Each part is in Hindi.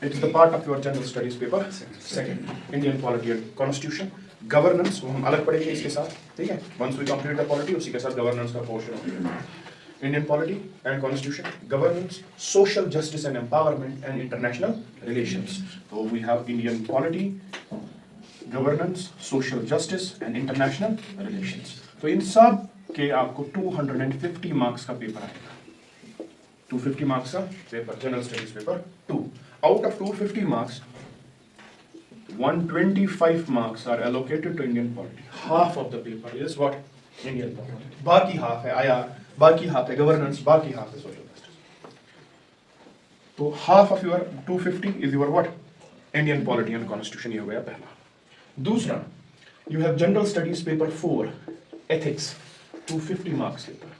It is the part of your general studies paper. Second, Indian polity and constitution. Governance वो हम अलग पढ़ेंगे इसके साथ, ठीक है? Once we complete the polity, उसी के साथ governance का portion होगा. Indian polity and constitution, governance, social justice and empowerment, and international relations. So we have Indian polity, governance, social justice, and international relations. तो इन सब के आपको 250 मार्क्स का पेपर आएगा. 250 मार्क्स का paper, general studies paper 2. Out of 250 marks, 125 marks are allocated to Indian polity. Half of the paper is what? Indian polity. बाकी half है IR, बाकी half है governance, बाकी half है social justice. तो half of your 250 is your what? Indian polity and constitution. ये हो गया पहला. दूसरा, you have general studies paper 4, ethics, 250 marks paper.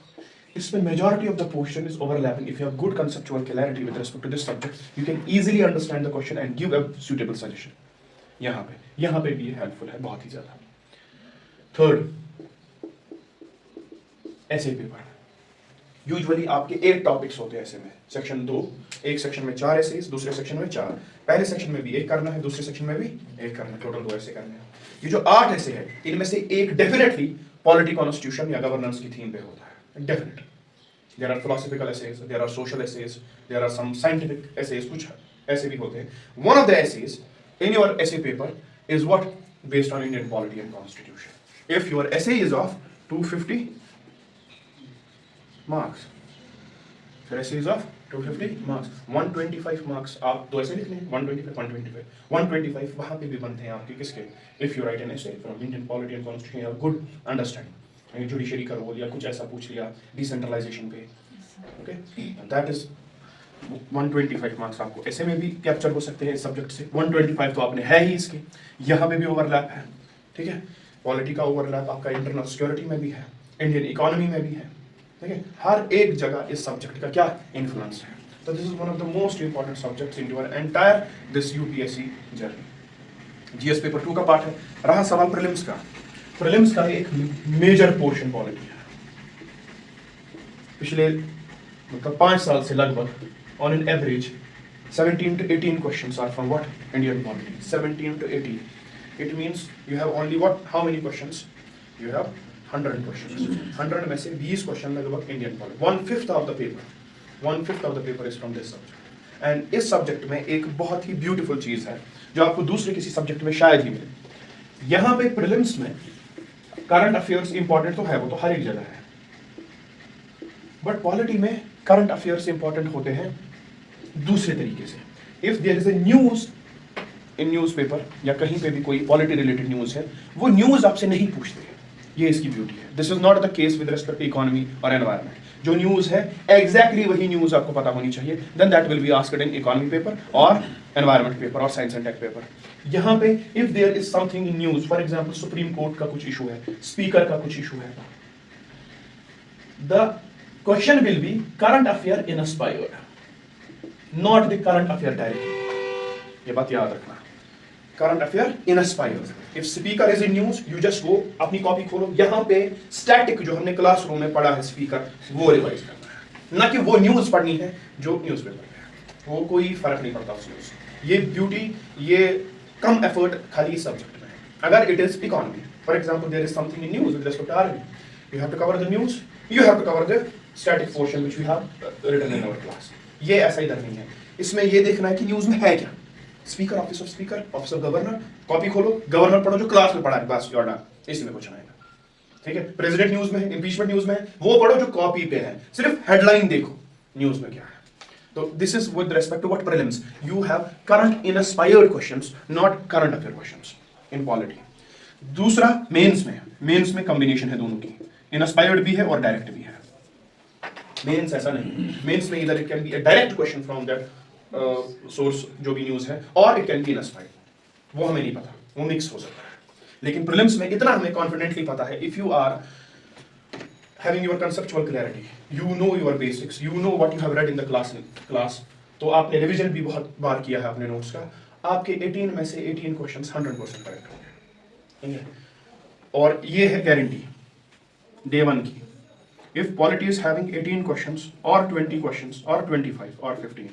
इसमें majority of the portion is overlapping. If you have good conceptual clarity with respect to this subject, you can easily understand the question and give a suitable suggestion. यहाँ पे भी ये helpful है बहुत ही ज़्यादा. Third, essay paper. Usually आपके 8 topics होते हैं ऐसे में. Section 2, एक section में 4 essays, दूसरे section में 4. पहले section में भी एक करना है, दूसरे section में भी एक करना है. Total 2 essay करने हैं. ये जो 8 essay है, इनमें से एक definitely polity, constitution या governance की theme पे होता है. Definitely. There are philosophical essays, there are social essays, there are some scientific essays, कुछ ऐसे भी होते हैं. One of the essays in your essay paper is what? Based on Indian polity and constitution. If your essay is of 250 marks, your essay is of 250 marks, 125 marks आप दो ऐसे लिखने हैं, 125 वहाँ पे भी बनते हैं आपके किसके? If you write an essay from Indian polity and constitution, you have good understanding. Judiciary का रोल या कुछ ऐसा पूछ लिया डिसेंट्रलाइजेशन पे, ओके, दैट इज 125 मार्क्स आपको ऐसे में भी कैप्चर हो सकते हैं इस सब्जेक्ट से. 125 तो आपने है ही इसके, यहाँ पे भी ओवरलैप है, ठीक है. पॉलिटी का ओवरलैप आपका इंटरनल सिक्योरिटी में भी है, इंडियन इकोनॉमी में भी है, ठीक है. हर एक जगह इस सब्जेक्ट का क्या इन्फ्लुएंस है. तो this is one of the most important subjects in your entire this UPSC journey. GS paper 2 का पार्ट है. रहा सवाल प्रीलिम्स का. प्रीलिम्स का एक मेजर पोर्शन पॉलिटी है. पिछले मतलब 5 साल से लगभग on an average 17 to 18 questions are from what? Indian polity. 17 to 18. It means you have only what? How many questions? You have 100 questions. 100 में से 20 question लगभग Indian polity. 1/5 of the paper. 1/5 of the paper is from this subject. And इस subject में एक बहुत ही beautiful चीज है जो आपको दूसरे किसी subject में शायद ही मिले. यहाँ पे prelims में करंट अफेयर्स इंपॉर्टेंट तो है, वो तो हर एक जगह है, बट पॉलिटी में करंट अफेयर्स इंपॉर्टेंट होते हैं दूसरे तरीके से. If there is a news in newspaper या कहीं पे भी कोई पॉलिटी रिलेटेड न्यूज है, वो न्यूज आपसे नहीं पूछते हैं. ये इसकी ब्यूटी है. This is not the case with respect to economy और एनवायरनमेंट. जो न्यूज है एग्जैक्टली वही न्यूज आपको पता होनी चाहिए, then that will be asked in economy paper और एनवायरनमेंट पेपर और साइंस एंड टेक पेपर. यहाँ पे if there is something in news, for example supreme court का कुछ इशू है, स्पीकर का कुछ इशू है, the question will be current affair inspired, not the current affair directly. ये बात याद रखना. Current affair inspired. If speaker is in news, you just go, अपनी कॉपी खोलो, यहाँ पे स्टैटिक जो हमने क्लासरूम में पढ़ा है स्पीकर, वो रिवाइज करना है, ना कि वो न्यूज पढ़नी है जो न्यूज़पेपर में है. वो कोई फर्क नहीं पड़ता उसमें. ये ब्यूटी, ये कम एफर्ट खाली इस सब्जेक्ट में है. अगर it is economy, for example there is something in news with respect to army, you have to cover the news, you have to cover the static portion which we have written in our class. ये ऐसा इधर नहीं है. इसमें ये देखना है कि न्यूज में है क्या. Speaker, office of speaker, office of governor, copy खोलो, गवर्नर पढ़ो जो क्लास में पढ़ा है, बस योर डन. इसमें कुछ नहीं है, ठीक है. प्रेसिडेंट न्यूज में है, इंपीचमेंट न्यूज में है, वो पढ़ो जो कॉपी पे है. सिर्फ हेडलाइन देखो न्यूज में क्या है. So this is with respect to what prelims. You have current inspired questions, not current affair questions in polity. दूसरा मेंस में, मेंस में कॉम्बिनेशन है दोनों की, इंस्पायर्ड भी है और डायरेक्ट भी है. मेंस ऐसा नहीं. मेंस में इधर it can be a direct question from that source जो भी न्यूज है, और इट कैन बी इंस्पायर्ड. वो हमें नहीं पता, वो मिक्स हो सकता है. लेकिन प्रीलिम्स में इतना हमें कॉन्फिडेंटली पता है, if you are having your conceptual clarity, you know your basics, you know what you have read in the class, तो आपने रिवीजन भी बहुत बार किया है अपने नोट्स का, आपके 18 में से 18 क्वेश्चंस 100% करेक्ट होंगे, ठीक है. और ये है गारंटी डे 1 की. If polity is having 18 questions or 20 questions or 25 or 15,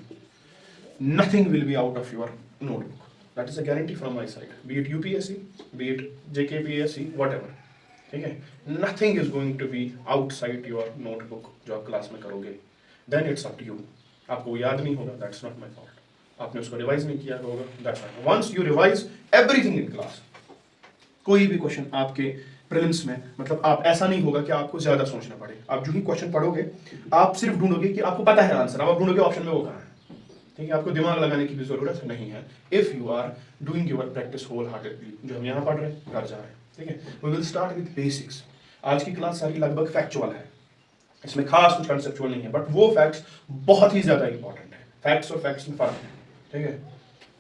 nothing will be out of your notebook. That is a guarantee from my side. Be it UPSC, be it JKPSC, whatever. ठीक है, nothing is going to be outside your notebook जो आप क्लास में करोगे. Then it's up to you. आपको याद नहीं होगा, that's not my fault. आपने उसको रिवाइज नहीं किया होगा, that's right. Once you revise everything in class, कोई भी क्वेश्चन आपके प्रीलिम्स में, मतलब आप ऐसा नहीं होगा कि आपको ज्यादा सोचना पड़े. आप जो ही क्वेश्चन पढ़ोगे आप सिर्फ ढूंढोगे कि आपको पता है आंसर, अब आप ढूंढोगे ऑप्शन में वो कहाँ है. ठीक है, आपको दिमाग लगाने की भी जरूरत नहीं है. If you are doing your practice whole heartedly, जो हम यहाँ पढ़ रहे हैं घर जा रहे हैं. ठीक है, we will start with basics. आज की क्लास सारी लगभग फैक्चुअल है, इसमें खास कुछ कंसेप्चुअल नहीं है, बट वो फैक्ट्स बहुत ही ज्यादा इंपॉर्टेंट है. फैक्ट्स और फैक्ट्स में फर्क है. ठीक है,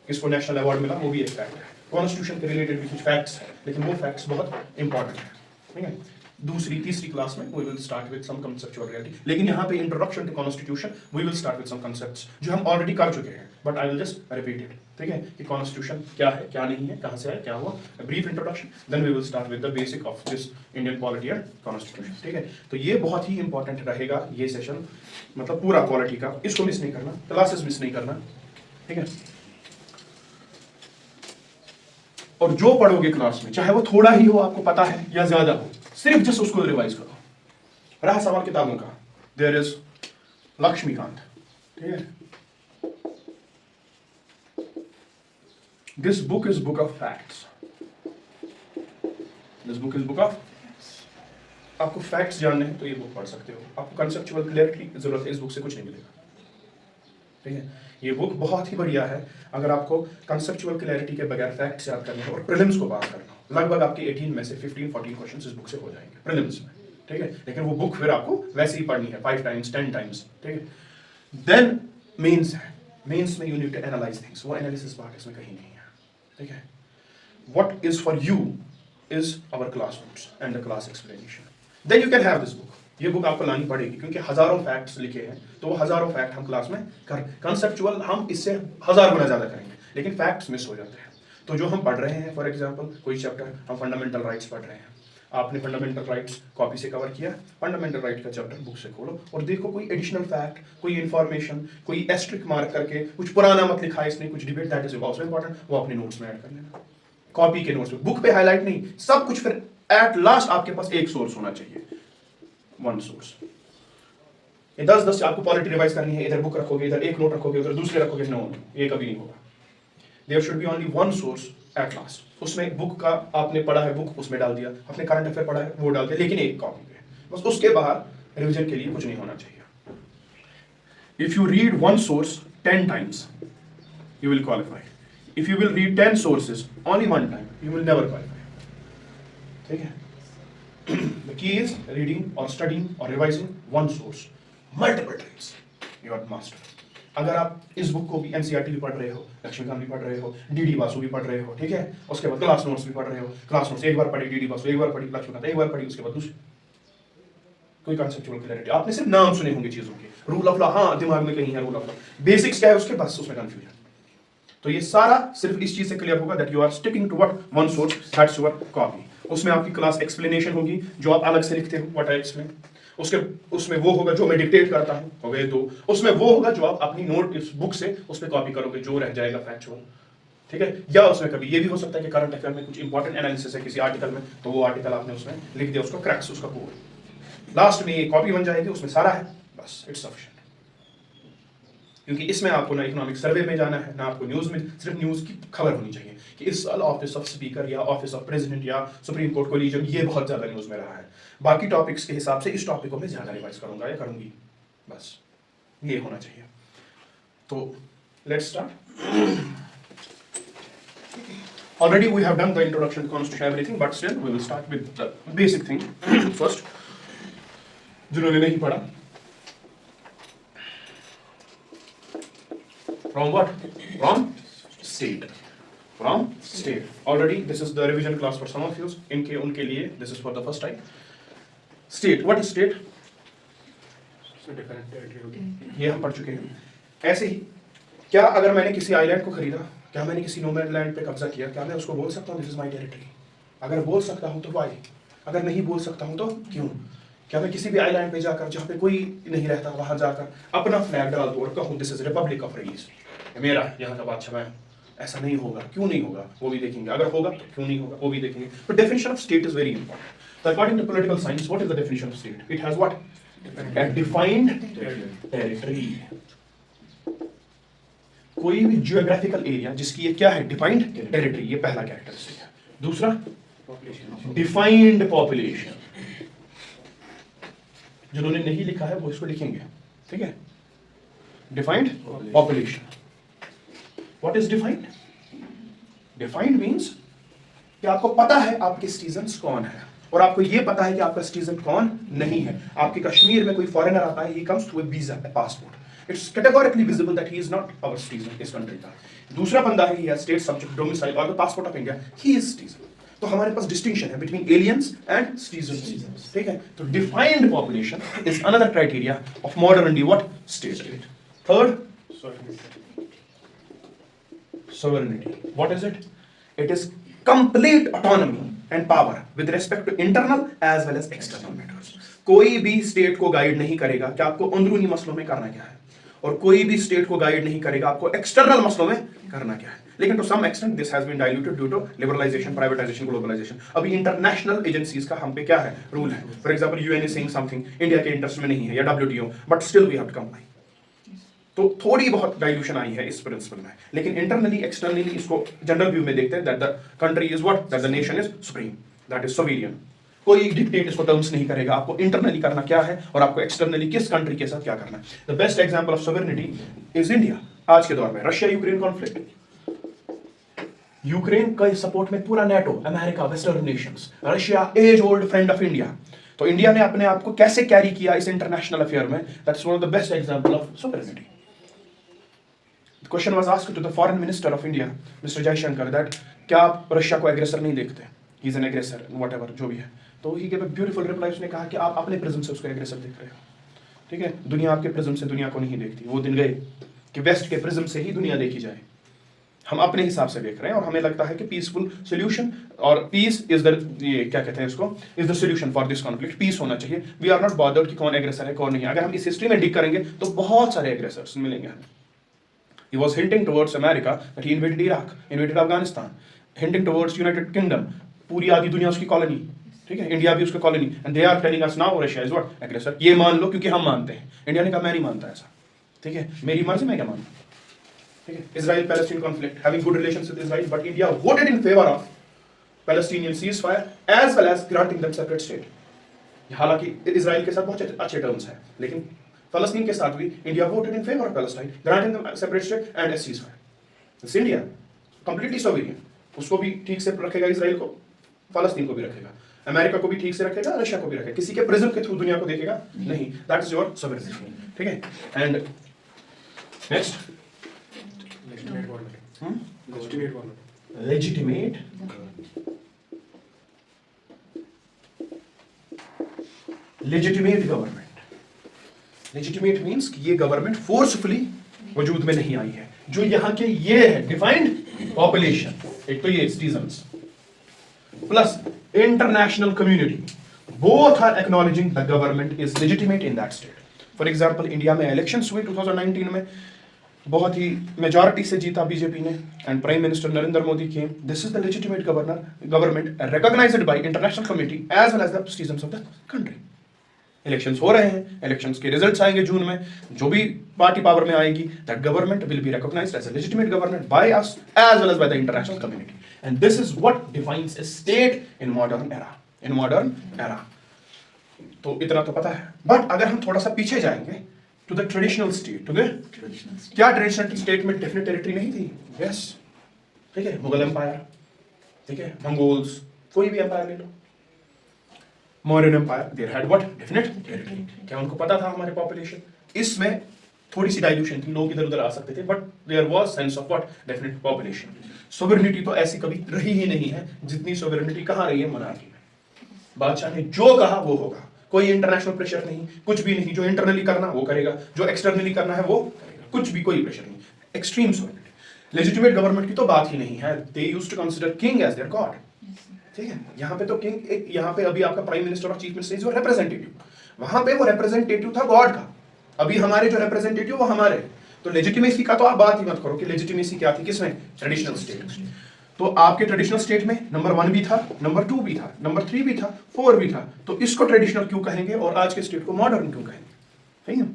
किसको नेशनल अवार्ड मिला वो भी एक फैक्ट है. कॉन्स्टिट्यूशन के रिलेटेड भी कुछ फैक्ट्स है, लेकिन वो फैक्ट्स बहुत इंपॉर्टेंट है. ठीक है, दूसरी तीसरी क्लास में we will start with some conceptual reality. लेकिन यहाँ पे introduction to constitution we will start with some concepts जो हम ऑलरेडी कर चुके हैं, but I will just repeat it. ठीक है, कि कॉन्स्टिट्यूशन क्या है, क्या नहीं है, कहाँ से आया, क्या हुआ, brief introduction. Then we will start with the basic of this Indian polity and constitution. ठीक है, तो ये बहुत ही इंपॉर्टेंट रहेगा ये सेशन, मतलब पूरा पॉलिटी का. इसको मिस नहीं करना, क्लासेस मिस नहीं करना. ठीक है, और जो पढ़ोगे क्लास में, चाहे वो थोड़ा ही हो, आपको पता है, या ज्यादा हो, सिर्फ जस्ट उसको रिवाइज करो. रहा सवाल किताबों का, देयर इज लक्ष्मीकांत. ठीक है, this book is book of facts. This book is book of, आपको फैक्ट्स जानने हैं तो ये बुक पढ़ सकते हो. आपको कंसेप्चुअल क्लैरिटी की जरूरत है, इस बुक से कुछ नहीं मिलेगा. ठीक है, ये बुक बहुत ही बढ़िया है अगर आपको कंसेप्चुअल क्लैरिटी के बगैर फैक्ट्स याद करने हैं और प्रीलिम्स को पास करना. लगभग आपके 18 में से 15-14 क्वेश्चंस इस बुक से हो जाएंगे प्रीलिम्स में. ठीक है, लेकिन वो बुक फिर आपको वैसे ही पढ़नी है 5 टाइम्स 10 टाइम्स. ठीक है, देन मेंस है. मेंस में you need to analyse things. वो एनालिसिस पार्ट इसमें कहीं नहीं है. ठीक है, what is for you is our class notes and the class explanation. Then you can have this book. ये बुक आपको लानी पड़ेगी क्योंकि हजारों फैक्ट्स लिखे हैं, तो वो हजारों फैक्ट हम क्लास में कर, कंसेप्चुअल हम इससे 1000 गुना ज्यादा करेंगे, लेकिन फैक्ट्स मिस हो जाते हैं. तो जो हम पढ़ रहे हैं, फॉर एग्जांपल कोई चैप्टर हम फंडामेंटल राइट्स पढ़ रहे हैं, आपने फंडामेंटल राइट्स कॉपी से कवर किया, फंडामेंटल राइट का चैप्टर बुक से खोलो और देखो कोई एडिशनल फैक्ट, कोई इन्फॉर्मेशन, कोई एस्ट्रिक मार्क करके, कुछ पुराना मत लिखा है इसने, कुछ debate that is also important, वो अपने नोट्स में ऐड कर लेना. कॉपी के नोट्स में, बुक पे हाईलाइट नहीं, सब कुछ. फिर एट लास्ट आपके पास एक सोर्स होना चाहिए, वन सोर्स. ये 10 आपको पॉलिटी रिवाइज करनी है, इधर बुक रखोगे, इधर एक नोट रखोगे, उधर दूसरे रखोगे, नो, ये कभी नहीं होगा. There should be only one source at last. उसमें बुक का आपने पढ़ा है, बुक उसमें डाल दिया, आपने करंट अफेयर पढ़ा है वो डाल दिया, लेकिन एक कॉपी पे, बस. उसके बाहर रिवीजन के लिए कुछ नहीं होना चाहिए. If you read one source 10 times you will qualify. If you will read 10 sources only one time you will never qualify. ठीक है, the key is reading or studying or revising one source multiple times. You are master. अगर आप इस बुक को भी एनसीईआरटी भी पढ़ रहे हो, लक्ष्मीकांत भी पढ़ रहे हो, डीडी बासु भी पढ़ रहे हो, ठीक है, उसके बाद क्लास नोट्स भी पढ़ रहे हो, क्लास नोट्स एक बार पढ़ी, डीडी बासु एक बार पढ़ी, लक्ष्मीकांत एक बार पढ़ी, उसके बाद दूसरी, कोई कंसेप्चुअल क्लैरिटी, आपने सिर्फ नाम सुने होंगे चीजों के, रूल ऑफ लॉ हाँ दिमाग में कहीं है, रूल ऑफ लॉ बेसिक्स क्या है उसके, बस उसमें कंफ्यूजन. तो ये सारा सिर्फ इस चीज से क्लियर होगा that you are sticking to what one source, that's your copy. उसमें आपकी क्लास एक्सप्लेनेशन होगी जो आप अलग से लिखते हो, व्हाट आई एक्सप्लेन. उसके उसमें वो होगा जो मैं डिक्टेट करता हूं, हो गए दो. उसमें वो होगा जो आप अपनी नोट इस बुक से उस पे कॉपी करोगे, जो रह जाएगा फैक्चुअल. ठीक है, या उसमें कभी ये भी हो सकता है कि करंट अफेयर में कुछ इंपॉर्टेंट एनालिसिस है किसी आर्टिकल में, तो वो आर्टिकल आपने उसमें लिख दिया, उसको क्रैक्स उसका कोड लास्ट में ये कॉपी बन जाएगी, उसमें सारा है, बस इट्स सफिशिएंट. क्योंकि इसमें आपको ना इकोनॉमिक सर्वे में जाना है, ना आपको न्यूज में, सिर्फ न्यूज की खबर होनी चाहिए कि इस साल ऑफिस ऑफ स्पीकर या ऑफिस ऑफ प्रेसिडेंट या सुप्रीम कोर्ट कोलिजन ये बहुत ज्यादा न्यूज में रहा है. बाकी टॉपिक्स के हिसाब से इस टॉपिक को मैं ज्यादा रिवाइज करूंगा या करूंगी, बस ये होना चाहिए. तो let's start. Already we have done the introduction to constitution everything, but still we will start with the basic thing first. जिन्होंने नहीं पढ़ा, from what? From state. From state. Already this is the revision class for some of you. इनके उनके लिए this is for the first time. State. What is state? Different territory. ये हम पढ़ चुके हैं. ऐसे ही क्या अगर मैंने किसी आइलैंड को खरीदा, क्या मैंने किसी नोमैन लैंड पे कब्जा किया, क्या मैं उसको बोल सकता हूँ दिस इज माय टेरिटरी? अगर बोल सकता हूँ तो वाई, अगर नहीं बोल सकता हूँ तो क्यों? क्या मैं किसी भी आइलैंड पे जाकर जहाँ पे कोई नहीं रहता वहां जाकर अपना फ्लैग डाल दूं और कहूँ this is republic of race? मेरा यहाँ का बादशाह मैं, ऐसा नहीं होगा। क्यों नहीं होगा वो भी देखेंगे, अगर होगा तो क्यों नहीं होगा वो भी देखेंगे। तो definition of state is very important. So according to political science, what is the definition of state? It has what? A defined territory. कोई भी जियोग्राफिकल एरिया जिसकी ये क्या है, डिफाइंड टेरिटरी, ये पहला कैरेक्टरिस्टिक है। दूसरा, डिफाइंड पॉपुलेशन। जिन्होंने नहीं लिखा है वो इसको लिखेंगे, ठीक है। Defined population. What is defined? Defined means कि आपको पता है आपके सिटीजन्स कौन है, और आपको ये पता है कि आपका सिटीजन कौन नहीं है। आपके कश्मीर में कोई फॉरेनर आता है, he comes through a visa, a passport, it's categorically visible that he is not our citizen, इस कंट्री का। दूसरा बंदा है, he has state subject domicile और the passport of India, he is citizen. तो हमारे पास डिस्टिंक्शन है बिटवीन एलियंस एंड सिटीजन्स, ठीक है। तो defined population is another criteria of modern India what, state. Third, sovereignty. What is it? It is complete autonomy and power with respect to internal as well as external matters. कोई भी स्टेट को गाइड नहीं करेगा कि आपको अंदरूनी मसलों में करना क्या है, और कोई भी स्टेट को गाइड नहीं करेगा आपको एक्सटर्नल मसलों में करना क्या है। लेकिन to some extent this has been diluted due to liberalisation, privatisation, globalisation. अभी इंटरनेशनल एजेंसीज का हम पे क्या है, रूल है। For example UN is saying something, India के इंटरेस्ट में नहीं है, या WTO, but still we have to comply. तो थोड़ी बहुत डाइल्यूशन आई है इस प्रिंसिपल में, लेकिन इंटरनली एक्सटर्नली इसको जनरल व्यू में देखते हैं that the country is what, that the nation is supreme, that is sovereign. कोई डिक्टेट इसको टर्म्स नहीं करेगा, आपको इंटरनली करना क्या है और आपको एक्सटर्नली किस कंट्री के साथ क्या करना है। The best example of sovereignty is India आज के दौर में। रशिया यूक्रेन कॉन्फ्लिक्ट, यूक्रेन का सपोर्ट में पूरा NATO, America, western nations, Russia as old friend of India. तो इंडिया ने अपने आप को कैसे कैरी किया इस इंटरनेशनल अफेयर में, that's one of the best example of sovereignty. The question was asked to the foreign minister of India, Mr. Jaishankar, that क्या आप रशिया को एग्रेसर नहीं देखते? He is an aggressor, whatever, जो भी है। तो he gave a beautiful reply, उसने कहा कि आप अपने प्रिज्म से उसको एग्रेसर देख रहे हो, ठीक है। दुनिया आपके प्रिज्म से दुनिया को नहीं देखती। वो दिन गए कि वेस्ट के प्रिज्म से ही दुनिया देखी जाए। हम अपने हिसाब से देख रहे हैं, और हमें लगता है कि पीसफुल सोल्यूशन और पीस इज द, ये क्या कहते हैं इसको, is the solution for this conflict. Peace होना चाहिए। वी आर नॉट बॉदर्ड कि कौन एग्रेसर है कौन नहीं। अगर हम इस हिस्ट्री में डिग करेंगे तो बहुत सारे एग्रेसर्स मिलेंगे हमें। He was hinting towards America that he invaded Iraq, invaded Afghanistan, hinting towards United Kingdom, पूरी आधी दुनिया उसकी कॉलोनी, ठीक है, इंडिया भी उसकी colony, and they are telling us now Russia is what, aggressor। ये मान लो क्योंकि हम मानते हैं। इंडिया ने कहा मैं नहीं मानता ऐसा, ठीक है, मेरी मर्जी, मैं क्या मानता, ठीक है। Israel Palestine conflict, having good relations with Israel, but India voted in favor of Palestinian ceasefire as well as granting them separate state। हालांकि इजराइल के साथ बहुत अच्छे टर्म्स हैं, लेकिन फलस्तीन के साथ भी India voted in favour of Palestine, granting them separate state and A ceasefire. This India completely sovereign, उसको भी ठीक से रखेगा इजराइल को, फलस्तीन को भी रखेगा, अमेरिका को भी ठीक से रखेगा, रशिया को भी रखेगा, किसी के प्रिज्म के थ्रू दुनिया को देखेगा नहीं। दैट इज योर सोवेरेनिटी, ठीक है। And next, legitimate legitimate government. Legitimate means कि ये गवर्नमेंट फोर्सफुली वजूद में नहीं आई है। जो यहाँ के ये है डिफाइंड पॉपुलेशन, एक तो ये citizens plus international community, both are acknowledging the government is legitimate in that state. For example India में इलेक्शंस हुए 2019 में, बहुत ही मेजॉरिटी से जीता बीजेपी ने, and prime minister Narendra Modi came. This is the legitimate government recognised by international community as well as the citizens of the country. Elections हो रहे हैं, इलेक्शंस के रिजल्ट्स आएंगे जून में, जो भी पार्टी पावर में आएगी, that government will be recognised as a legitimate government by us as well as by the international community, and this is what defines a state in modern era. तो इतना तो पता है, बट अगर हम थोड़ा सा पीछे जाएंगे टू द ट्रेडिशनल स्टेट, क्या ट्रेडिशनल स्टेट में डेफिनेट टेरिटरी नहीं थी? यस, ठीक है, मुगल एम्पायर, ठीक है, मंगोल्स, कोई भी एम्पायर ले लो, Mauryan empire, there had what, definite territory. क्या उनको पता था हमारे पॉपुलेशन? इसमें थोड़ी सी डाइल्यूशन थी, लोग इधर उधर आ सकते थे, but there was sense of what, definite population. Sovereignty तो ऐसी कभी रही ही नहीं है जितनी सोवेरेनिटी कहाँ रही है, मोनार्की में। बादशाह ने जो कहा वो होगा, कोई इंटरनेशनल प्रेशर नहीं, कुछ भी नहीं। जो इंटरनली करना वो करेगा, जो एक्सटर्नली करना है वो करेगा, कुछ भी, कोई प्रेशर नहीं। एक्सट्रीम सोवेरेनिटी। लेजिटिमेट गवर्नमेंट की तो बात ही नहीं है। They used to consider king as their god, ठीक है। यहाँ पे तो किंग एक, यहाँ पे अभी आपका प्राइम मिनिस्टर और चीफ मिनिस्टर इज रिप्रेजेंटेटिव, वहां पे वो रिप्रेजेंटेटिव था गॉड का। अभी हमारे जो रिप्रेजेंटेटिव वो हमारे, तो लेजिटिमेसी का तो आप बात ही मत करो कि लेजिटिमेसी क्या थी किसमें, ट्रेडिशनल स्टेट। तो आपके ट्रेडिशनल स्टेट में नंबर 1 भी था, नंबर 2 भी था, नंबर 3 भी था, 4 भी था, तो इसको ट्रेडिशनल क्यों कहेंगे और आज के स्टेट को मॉडर्न क्यों कहेंगे? ठीक है,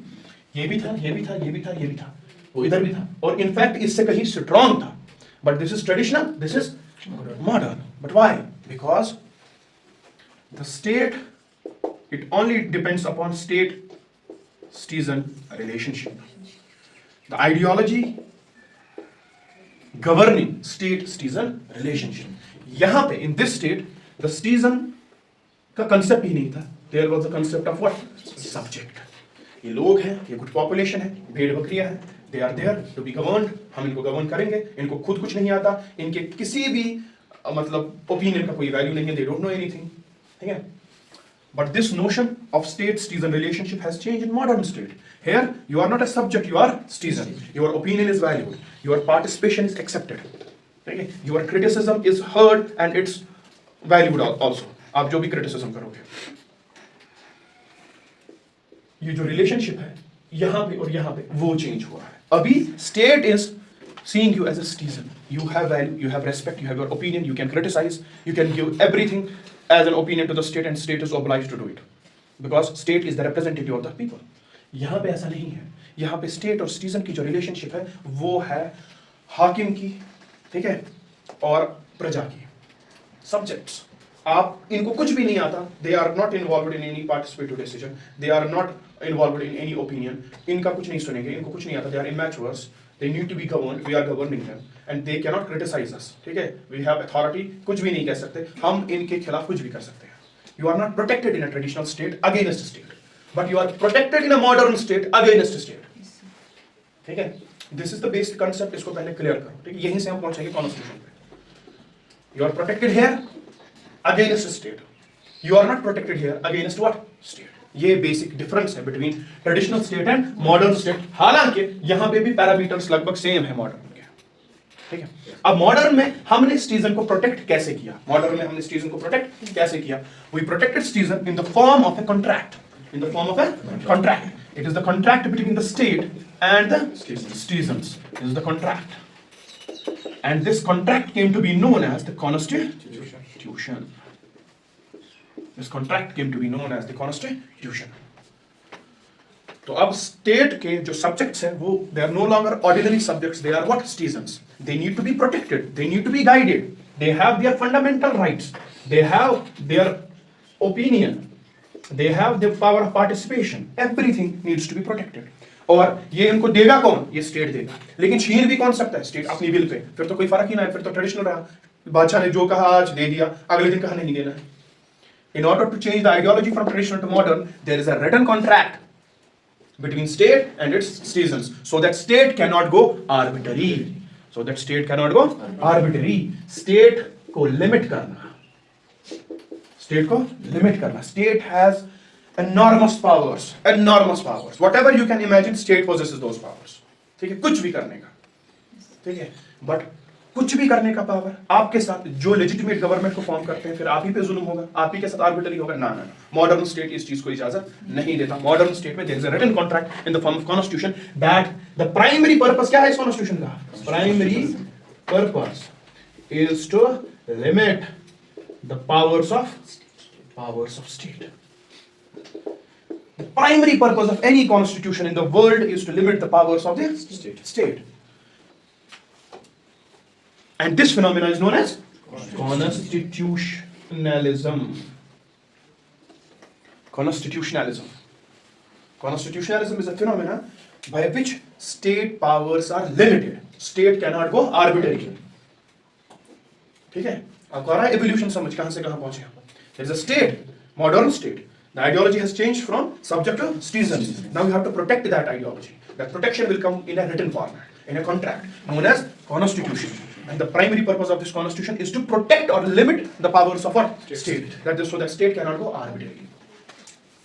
ये भी था, ये भी था, ये भी था, ये भी था, वो इधर भी था, और इनफैक्ट इससे कहीं स्ट्रॉन्ग था, but this is traditional, this is modern. But why? Because the state, it only depends upon state-citizen relationship. The ideology governing state-citizen relationship. यहाँ पे in this state, the citizen का concept ही नहीं था. There was the concept of what? Subject. ये लोग हैं, ये कुछ population है, भेड़ बकरियां हैं, they are there to be governed. हम इनको govern करेंगे, इनको खुद कुछ नहीं आता, इनके किसी भी मतलब opinion का कोई value नहीं है, they don't know anything. ठीक है? But this notion of state-citizen relationship has changed in modern state. Here, you are not a subject, you are citizen. Your opinion is valued. Your participation is accepted. Okay? Your criticism is heard and it's valued also. आप जो भी criticism करोगे, ये जो relationship है, यहाँ पे और यहाँ पे वो change हुआ है. अभी state is seeing you as a citizen. You have value, you have respect, you have your opinion, you can criticize, you can give everything as an opinion to the state, and state is obliged to do it because state is the representative of the people. यहाँ पे ऐसा नहीं है. यहाँ पे state और citizen की जो relationship है वो है हाकिम की, ठीक है, और प्रजा की, subjects. आप इनको कुछ भी नहीं आता, they are not involved in any participative decision, they are not involved in any opinion. इनका कुछ नहीं सुनेंगे, इनको कुछ नहीं आता, they are immatures. They need to be governed, we are governing them, and they cannot criticize us. ठीक है, we have authority, कुछ भी नहीं कह सकते, हम इनके खिलाफ कुछ भी कर सकते हैं. You are not protected in a traditional state against state, but you are protected in a modern state against state. ठीक है, this is the basic concept. इसको पहले clear करो. ठीक है, यहीं से हम पहुंचेंगे constitution पे. You are protected here against state. You are not protected here against what? State. ये बेसिक डिफरेंस है between traditional state and modern state. हालांकि यहाँ पे भी पैरामीटर्स लगभग सेम है मॉडर्न के. ठीक है, अब मॉडर्न में हमने सिटीजन को प्रोटेक्ट कैसे किया? मॉडर्न में हमने सिटीजन को प्रोटेक्ट कैसे किया? We protected citizen in the form of a contract. In the form of a contract. It is the contract between the state and the citizens. It is the contract, and this contract came to be known as the constitution. This contract came to be known as the Constitution. तो अब स्टेट के जो सब्जेक्ट्स हैं वो they are no longer ordinary subjects, they are what? Citizens. They need to be protected, they need to be guided, they have their fundamental rights, they have their opinion, they have their power of participation. Everything needs to be protected. और ये इनको देगा कौन? ये स्टेट देगा. लेकिन छीन भी कौन सकता है? स्टेट अपनी विल पे. फिर तो कोई फर्क ही ना है, फिर तो ट्रेडिशनल रहा. बादशाह ने जो कहा आज दे दिया, अगले दिन कहा नहीं देना है. In order to change the ideology from traditional to modern, there is a written contract between state and its citizens, so that state cannot go arbitrary. So that state cannot go arbitrary. State को limit करना. State को limit करना. State has enormous powers. Enormous powers. Whatever you can imagine, state possesses those powers. ठीक है, कुछ भी करने का. ठीक है, but कुछ भी करने का पावर आपके साथ जो लेजिटिमेट गवर्नमेंट को फॉर्म करते हैं, फिर आप ही पे जुल्म होगा, आप ही के साथ आर्बिट्ररी होगा. ना ना, मॉडर्न स्टेट इस चीज को इजाजत नहीं देता. मॉडर्न स्टेट में there is a written contract in the form of constitution that the primary purpose क्या है इस कॉन्स्टिट्यूशन का? Primary purpose is to limit the powers of state. The primary purpose of any constitution in the world is to limit the powers of the state. And this phenomena is known as constitutionalism. Constitutionalism. Constitutionalism is a phenomena by which state powers are limited. State cannot go arbitrary. ठीक है, आपको आ रहा है evolution समझ, कहां से कहां पहुंचे हम? There is a state, modern state. The ideology has changed from subject to citizen. Now you have to protect that ideology. That protection will come in a written format, in a contract known as constitution. And the primary purpose of this constitution is to protect or limit the powers of what? State. So that state cannot go arbitrarily.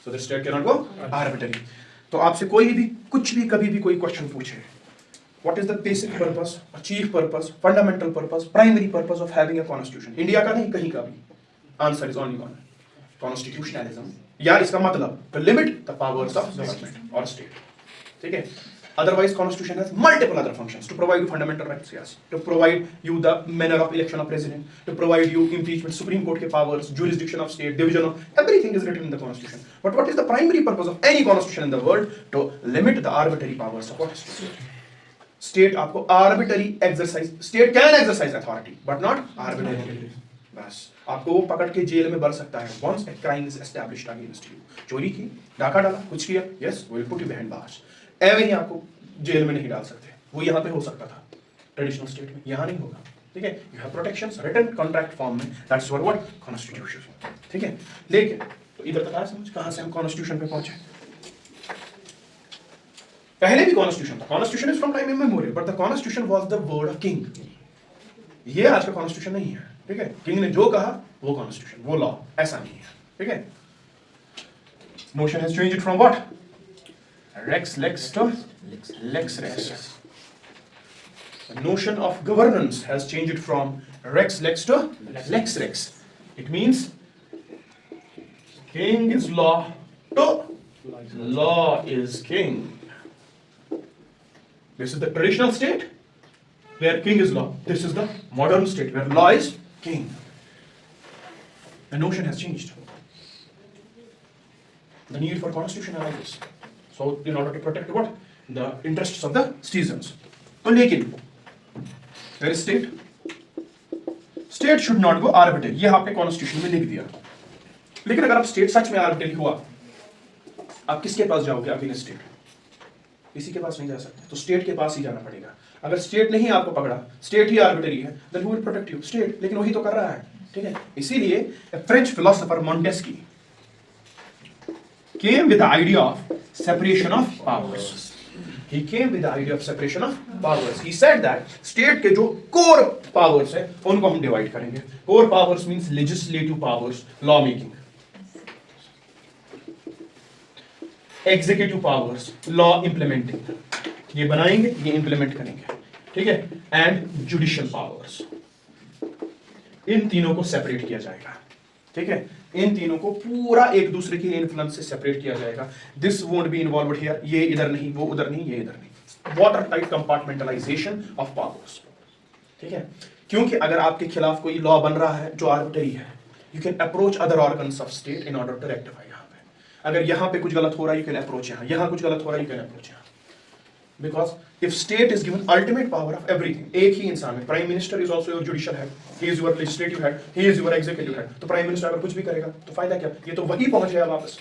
So the state cannot go arbitrarily. तो आपसे कोई भी कुछ भी कभी भी कोई क्वेश्चन पूछे, what is the basic purpose, chief purpose, fundamental purpose, primary purpose of having a constitution? India का नहीं, कहीं का भी. Answer is only one. Constitutionalism. या इसका मतलब to limit the powers of government or state. ठीक है? Otherwise, constitution has multiple other functions to provide you fundamental rights, yes, to provide you the manner of election of president, to provide you impeachment, Supreme Court ke powers, jurisdiction of state, division of, everything is written in the constitution. But what is the primary purpose of any constitution in the world? To limit the arbitrary powers of what? State आपको arbitrary exercise, state can exercise authority, but not arbitrarily. बस आपको वो पकड़ के जेल में भर सकता है once a crime is established against you. चोरी की, डाका डाला, कुछ किया, yes, we will put you behind bars. एवं ही आपको जेल में नहीं डाल सकते. वो यहाँ पे हो सकता था ट्रेडिशनल स्टेट में, यहाँ नहीं होगा. ठीक है, you have protections written contract form में, दैट्स व्हाट कॉन्स्टिट्यूशन. ठीक है, लेकिन तो इधर तक आया समझ, कहाँ से हम कॉन्स्टिट्यूशन पे पहुंचे. पहले भी कॉन्स्टिट्यूशन था, constitution is from time immemorial, but the constitution was the word of king. ये आज का कॉन्स्टिट्यूशन नहीं है. ठीक है, किंग ने जो कहा वो कॉन्स्टिट्यूशन, वो लॉ, ऐसा नहीं है. ठीक है, notion has changed from what rex lex to lex rex. The notion of governance has changed from rex lex to lex rex. It means king is law to law is king. This is the traditional state where king is law. This is the modern state where law is king. The notion has changed. The need for constitution arises. So in order to protect what? The interests of the citizens. तो लेकिन where is state? State should not go arbitrary. ये आपने कॉन्स्टिट्यूशन में लिख दिया. लेकिन अगर आप स्टेट सच में आर्बिट्ररी हुआ, आप किसके पास जाओगे अगेंस्ट स्टेट? किसी के पास नहीं जा सकते, तो स्टेट के पास ही जाना पड़ेगा. अगर स्टेट नहीं आपको पकड़ा, स्टेट ही आर्बिट्ररी है, then who will protect you? State. लेकिन वही तो कर रहा है. ठीक है, इसीलिए French philosopher Montesquieu came with the idea of separation of powers. He came with the idea of separation of powers. He said that state के जो core powers है उनको हम divide करेंगे. Core powers means legislative powers, law making. Executive powers, law implementing. ये बनाएंगे, ये implement करेंगे. ठीक है? And judicial powers. इन तीनों को separate किया जाएगा. ठीक है, इन तीनों को पूरा एक दूसरे के इन्फ्लुएंस से सेपरेट किया जाएगा. This won't be involved here, ये इधर नहीं, वो उधर नहीं, ये इधर नहीं. Water tight compartmentalisation of powers. ठीक है, क्योंकि अगर आपके खिलाफ कोई लॉ बन रहा है जो आर्बिट्ररी है, you can approach other organs of state in order to rectify. यहाँ पे अगर यहाँ पे कुछ गलत हो रहा है, यू कैन अप्रोच यहाँ कुछ गलत हो रहा है, यू कैन अप्रोच यहाँ. Because if state is given ultimate power of everything, एक ही इंसान है. Prime minister is also your judicial head, he is your legislative head, he is your executive head. तो प्राइम मिनिस्टर अगर कुछ भी करेगा तो फायदा क्या? ये तो वही पहुंच गया वापस.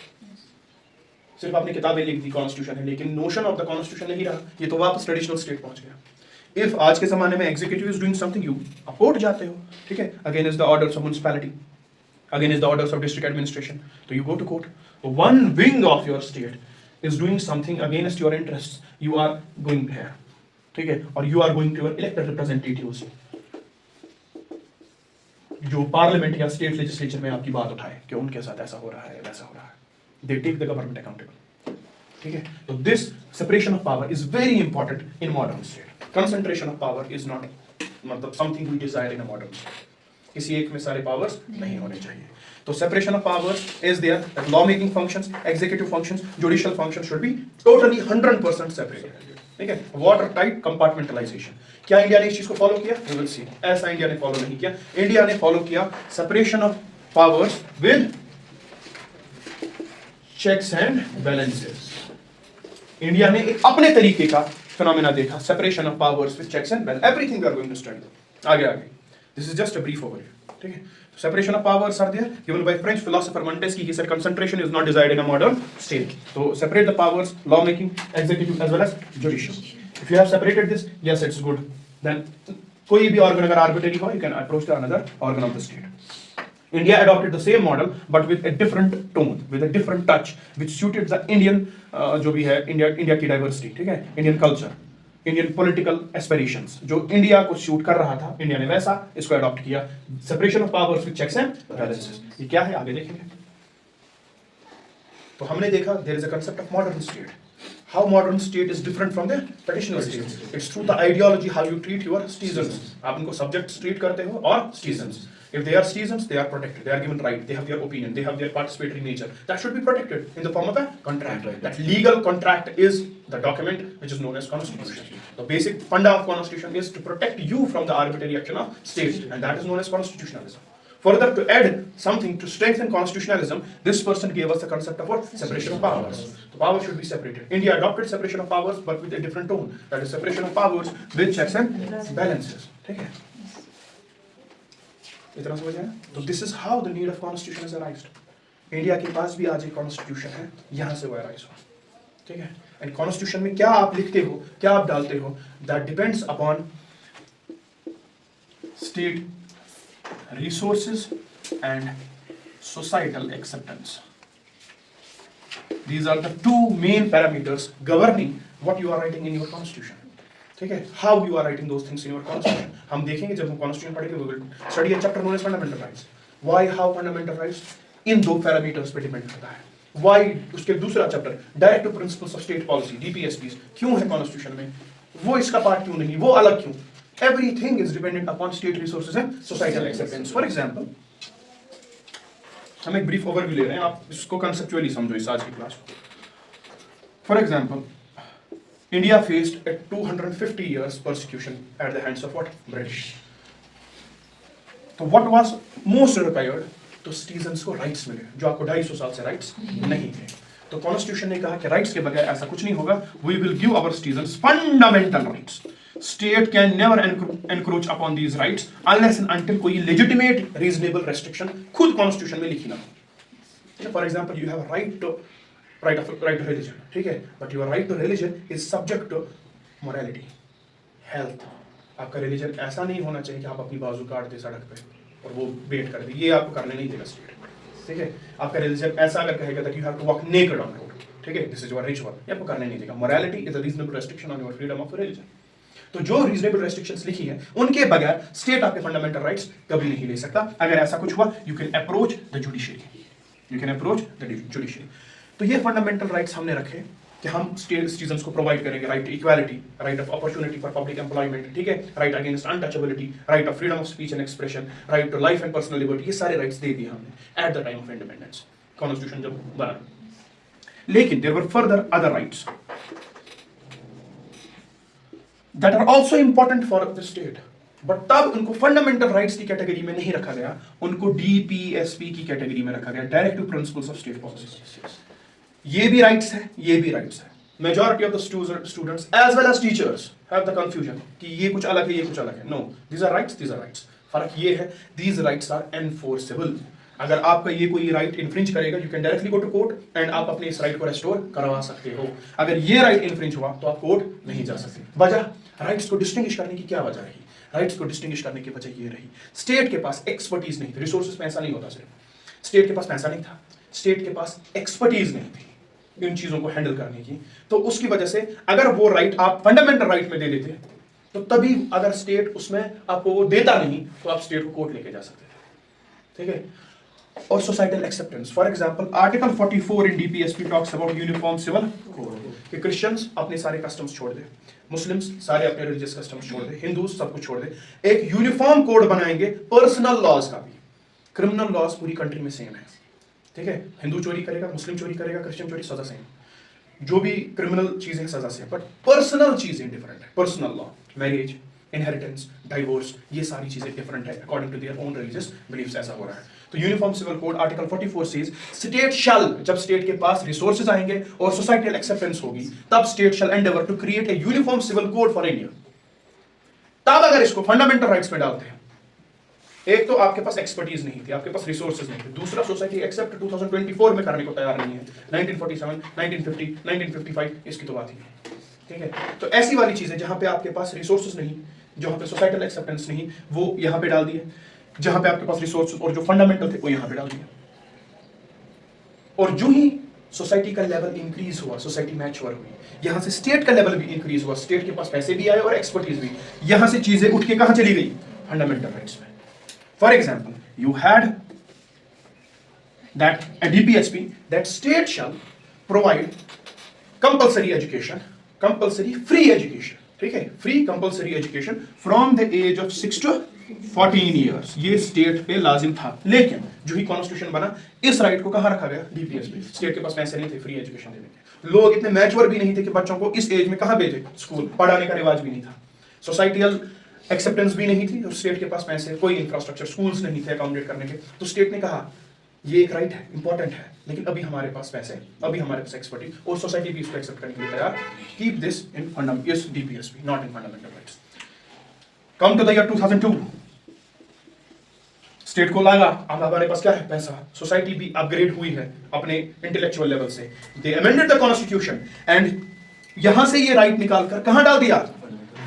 सिर्फ आपने किताबें लिख दी कॉन्स्टिट्यूशन है, लेकिन नोशन ऑफ द कॉन्स्टिट्यूशन नहीं रहा. ये तो वापस ट्रेडिशनल स्टेट पहुंच गया. इफ आज के जमाने में executive is doing something, you आप कोर्ट जाते हो. ठीक है, against the orders of municipality, against the orders of district administration, तो you go to court. One wing of your state is doing something against your interests, you are going here. ठीक है, और you are going to your elected representatives जो पार्लियामेंट या स्टेट लेजिस्लेचर में आपकी बात उठाए कि उनके साथ ऐसा हो रहा है, वैसा हो रहा है. They take the government accountable. ठीक है, तो this separation of power is very important in modern state. Concentration of power is not मतलब something we desire in a modern state. किसी एक में सारे पावर्स नहीं होने चाहिए. तो separation of powers is there. That law making functions, executive functions, judicial functions should be totally 100% separated. ठीक है, water tight compartmentalization. क्या इंडिया ने इस चीज को फॉलो किया? We will see. ऐसा इंडिया ने फॉलो नहीं किया. इंडिया ने फॉलो किया separation of powers with checks and balances. India ने एक अपने तरीके का फिनोमेना देखा, separation of powers with checks and balances. Everything we are going to study. आगे. This is just a brief overview. ठीक है, separation of powers are there given by French philosopher Montesquieu. He said concentration is not desired in a modern state. So separate the powers, law making, executive as well as judicial. If you have separated this, yes, it's good. Then कोई भी organ अगर arbitrary हो, you can approach the another organ of the state. India adopted the same model but with a different tone, with a different touch, which suited the Indian जो भी है India की diversity. ठीक है, Indian culture, Indian political aspirations जो इंडिया को शूट कर रहा था, इंडिया ने वैसा इसको अडॉप्ट किया. Separation of powers with checks and balances. ये क्या है आगे देखेंगे. तो हमने देखा there is a concept of modern state. How modern state is different from the traditional state. It's through the ideology how you treat your citizens. आप उनको सब्जेक्ट्स ट्रीट करते हो और citizens. If they are citizens, they are protected. They are given right. They have their opinion. They have their participatory nature. That should be protected in the form of a contract. That legal contract is the document which is known as constitution. The basic funda of constitution is to protect you from the arbitrary action of states, and that is known as constitutionalism. Further, to add something to strengthen constitutionalism, this person gave us the concept of what? Separation of powers. The power should be separated. India adopted separation of powers, but with a different tone. That is separation of powers with checks and balances. ठीक है? इतना समझ आया? तो this is how the need of constitution is arised. India के पास भी आज एक कॉन्स्टिट्यूशन है, यहाँ से वो arise हुआ. ठीक है? एंड कॉन्स्टिट्यूशन में क्या आप लिखते हो, क्या आप डालते हो, that depends upon state resources and societal acceptance. These are the two main parameters governing what you are writing in your constitution. ठीक है? How you are writing those things in your constitution. हम देखेंगे जब हम constitution पढ़ेंगे, we will study a chapter known as fundamental rights. Why, how fundamental rights? इन दो parameters पे depend करता है. Why? उसके दूसरा chapter directive principles of state policy (DPSPs) क्यों है constitution में? वो इसका part क्यों नहीं? वो अलग क्यों? Everything is dependent upon state resources and societal acceptance. For example, हम एक brief overview ले रहे हैं, आप इसको conceptually समझो इस आज की क्लास को. For example, India faced a 250 years persecution at the hands of what? British. तो what was most required? तो citizens को rights मिले, जो आपको 250 साल से rights नहीं थे. तो कॉन्स्टिट्यूशन ने कहा कि राइट्स के बगैर ऐसा कुछ नहीं होगा. We will give our citizens fundamental rights. State can never encroach upon these rights unless and until कोई लेजिटिमेट रीजनेबल रेस्ट्रिक्शन खुद कॉन्स्टिट्यूशन में लिखी ना हो. For example, you have right to religion, ठीक है, but your right to religion is subject to morality, health. आपका रिलीजन ऐसा नहीं होना चाहिए कि आप अपनी बाजू काट दे सड़क पे और वो वेट कर दे, ये आपको करने नहीं देगा स्टेट. ठीक है, आपका रिलीजन ऐसा अगर कहेगा that you have to walk naked on road, ठीक है, दिस इज योर रिचुअल, ये आपको करने नहीं देगा. Morality is a reasonable restriction on your freedom of religion. तो जो रीजनेबल रेस्ट्रिक्शंस लिखी है उनके बगैर स्टेट आपके फंडामेंटल राइट्स कभी नहीं ले सकता. अगर ऐसा कुछ हुआ, you can approach the judiciary, you can approach the judiciary. तो ये फंडामेंटल राइट्स हमने रखे कि हम स्टेट सिटीजन्स को प्रोवाइड करेंगे right to equality, right of opportunity for public employment, ठीक है, right against untouchability, right of freedom of speech and expression, right to life and personal liberty. ये सारे राइट्स दे दिए हमने at the time of independence, constitution जब बना. लेकिन there were further other rights that are also important for the state, but तब उनको फंडामेंटल राइट्स की कैटेगरी में नहीं रखा गया, उनको डीपीएसपी की कैटेगरी में रखा गया, directive principles of state policy. ये भी राइट्स है, ये भी राइट्स है. Majority of the students as well as teachers have the confusion कि ये कुछ अलग है, ये कुछ अलग है. No, these are rights, these are rights. फर्क ये है, दीज राइट्स आर एनफोर्सेबल. अगर आपका ये कोई राइट इन्फ्रिंज करेगा, you can directly go to court and आप अपने इस राइट को रेस्टोर करवा सकते हो. अगर ये राइट इन्फ्रिंज हुआ तो आप कोर्ट नहीं जा सकते. वजह, राइट्स को डिस्टिंग्विश करने की क्या वजह रही? राइट्स को डिस्टिंग्विश करने की वजह ये रही, स्टेट के पास एक्सपर्टीज नहीं थी. रिसोर्सेज पैसा नहीं होता सिर्फ, स्टेट के पास पैसा नहीं था, स्टेट के पास एक्सपर्टीज नहीं थी इन चीजों को हैंडल करने की. तो उसकी वजह से अगर वो राइट आप फंडामेंटल राइट में दे देते तो तभी अगर स्टेट उसमें आपको वो देता नहीं तो आप स्टेट को कोर्ट लेके जा सकते थे. ठीक है. और societal acceptance, for example article 44 in DPSP talks about uniform civil code कि क्रिश्चियंस अपने सारे कस्टम्स छोड़ दे, मुस्लिम्स सारे अपने रिलीजियस कस्टम्स छोड़ दे, हिंदूज सब कुछ छोड़ दे, एक यूनिफॉर्म कोड बनाएंगे पर्सनल लॉज का भी. क्रिमिनल लॉज पूरी कंट्री में सेम है, ठीक है, हिंदू चोरी करेगा, मुस्लिम चोरी करेगा, क्रिश्चियन चोरी, सजा सेम. जो भी क्रिमिनल चीजें सजा सेम, बट पर्सनल चीजें डिफरेंट है. Personal law, marriage, inheritance, divorce, ये सारी चीजें डिफरेंट है according to their own religious beliefs. ऐसा हो रहा है. तो uniform civil code article 44 says state shall, जब स्टेट के पास रिसोर्सेज आएंगे और सोसाइटल एक्सेप्टेंस होगी तब state shall endeavour to create a uniform civil code for India. तब अगर इसको फंडामेंटल राइट्स में डालते हैं, एक तो आपके पास एक्सपर्टीज नहीं थी, आपके पास रिसोर्सेज नहीं थे, दूसरा सोसाइटी एक्सेप्ट 2024 में करने को तैयार नहीं है, 1947, 1950, 1955 इसकी तो बात ही नहीं. ठीक है. तो ऐसी वाली चीजें जहां पे आपके पास रिसोर्सेज नहीं, जहां पे सोसाइटल एक्सेप्टेंस नहीं, वो यहां पे डाल दिए. जहां पे आपके पास रिसोर्सेज और जो फंडामेंटल थे वो यहां पे डाल दिए. और जो ही सोसाइटी का लेवल इंक्रीज हुआ, सोसाइटी मैच्योर हुई, यहां से स्टेट का लेवल भी इंक्रीज हुआ, स्टेट के पास पैसे भी आए और एक्सपर्टीज भी. यहां से चीजें उठ के कहां चली गई? फंडामेंटल राइट्स में. For example, you had that a DPSP that state shall provide compulsory education, compulsory free education. ठीक है, free compulsory education from the age of 6 to 14 years, ये स्टेट पे लाजिम था। लेकिन जो ही कॉन्स्टिट्यूशन बना, इस राइट को कहाँ रखा गया? डीपीएस पे। स्टेट के पास पैसे नहीं थे फ्री एजुकेशन देने के, लोग इतने मैच्योर भी नहीं थे कि बच्चों को इस एज में कहाँ भेजे, स्कूल पढ़ाने का रिवाज भी नहीं था, सोसाइटियल एक्सेप्टेंस भी नहीं थी, और स्टेट के पास पैसे, कोई इंफ्रास्ट्रक्चर, स्कूल्स नहीं थे अकोमोडेट करने के। तो स्टेट ने कहा ये एक राइट है, इंपॉर्टेंट है, लेकिन अभी हमारे पास पैसे, अभी हमारे पास एक्सपर्टीज, और सोसाइटी भी इसको एक्सेप्ट करने के लिए तैयार, कीप दिस इन इस DPSP, not in fundamental rights. Come to the year 2002, state को लगा अब हमारे पास क्या है, पैसा, सोसाइटी भी अपग्रेड हुई है अपने इंटेलेक्चुअल लेवल से, दे अमेंडेड द कॉन्स्टिट्यूशन, एंड यहां से ये राइट निकालकर कहां डाल दिया?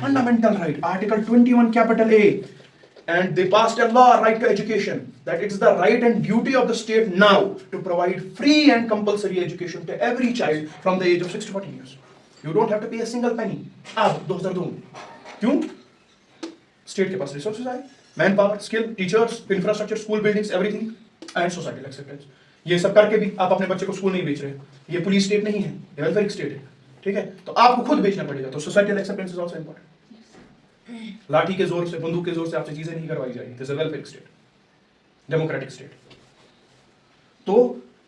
Fundamental right, article 21 capital A, and they passed a law, right to education, that it's the right and duty of the state now to provide free and compulsory education to every child from the age of 6 to 14 years. You don't have to pay a single penny. अब 2002 क्यों? स्टेट के पास रिसोर्सेज आए, man power, skill, teachers, infrastructure, school buildings, everything, and societal acceptance. ये सब करके भी आप अपने बच्चे को स्कूल नहीं भेज रहे, ये पुलिस स्टेट नहीं है, ये वेलफेयर स्टेट है, ठीक है, तो आपको खुद भेजना पड़ेगा। तो societal acceptance is also important. लाठी के जोर से, बंदूक के जोर से आपसे चीजें नहीं करवाई जाएगी, this is a welfare state, democratic state. तो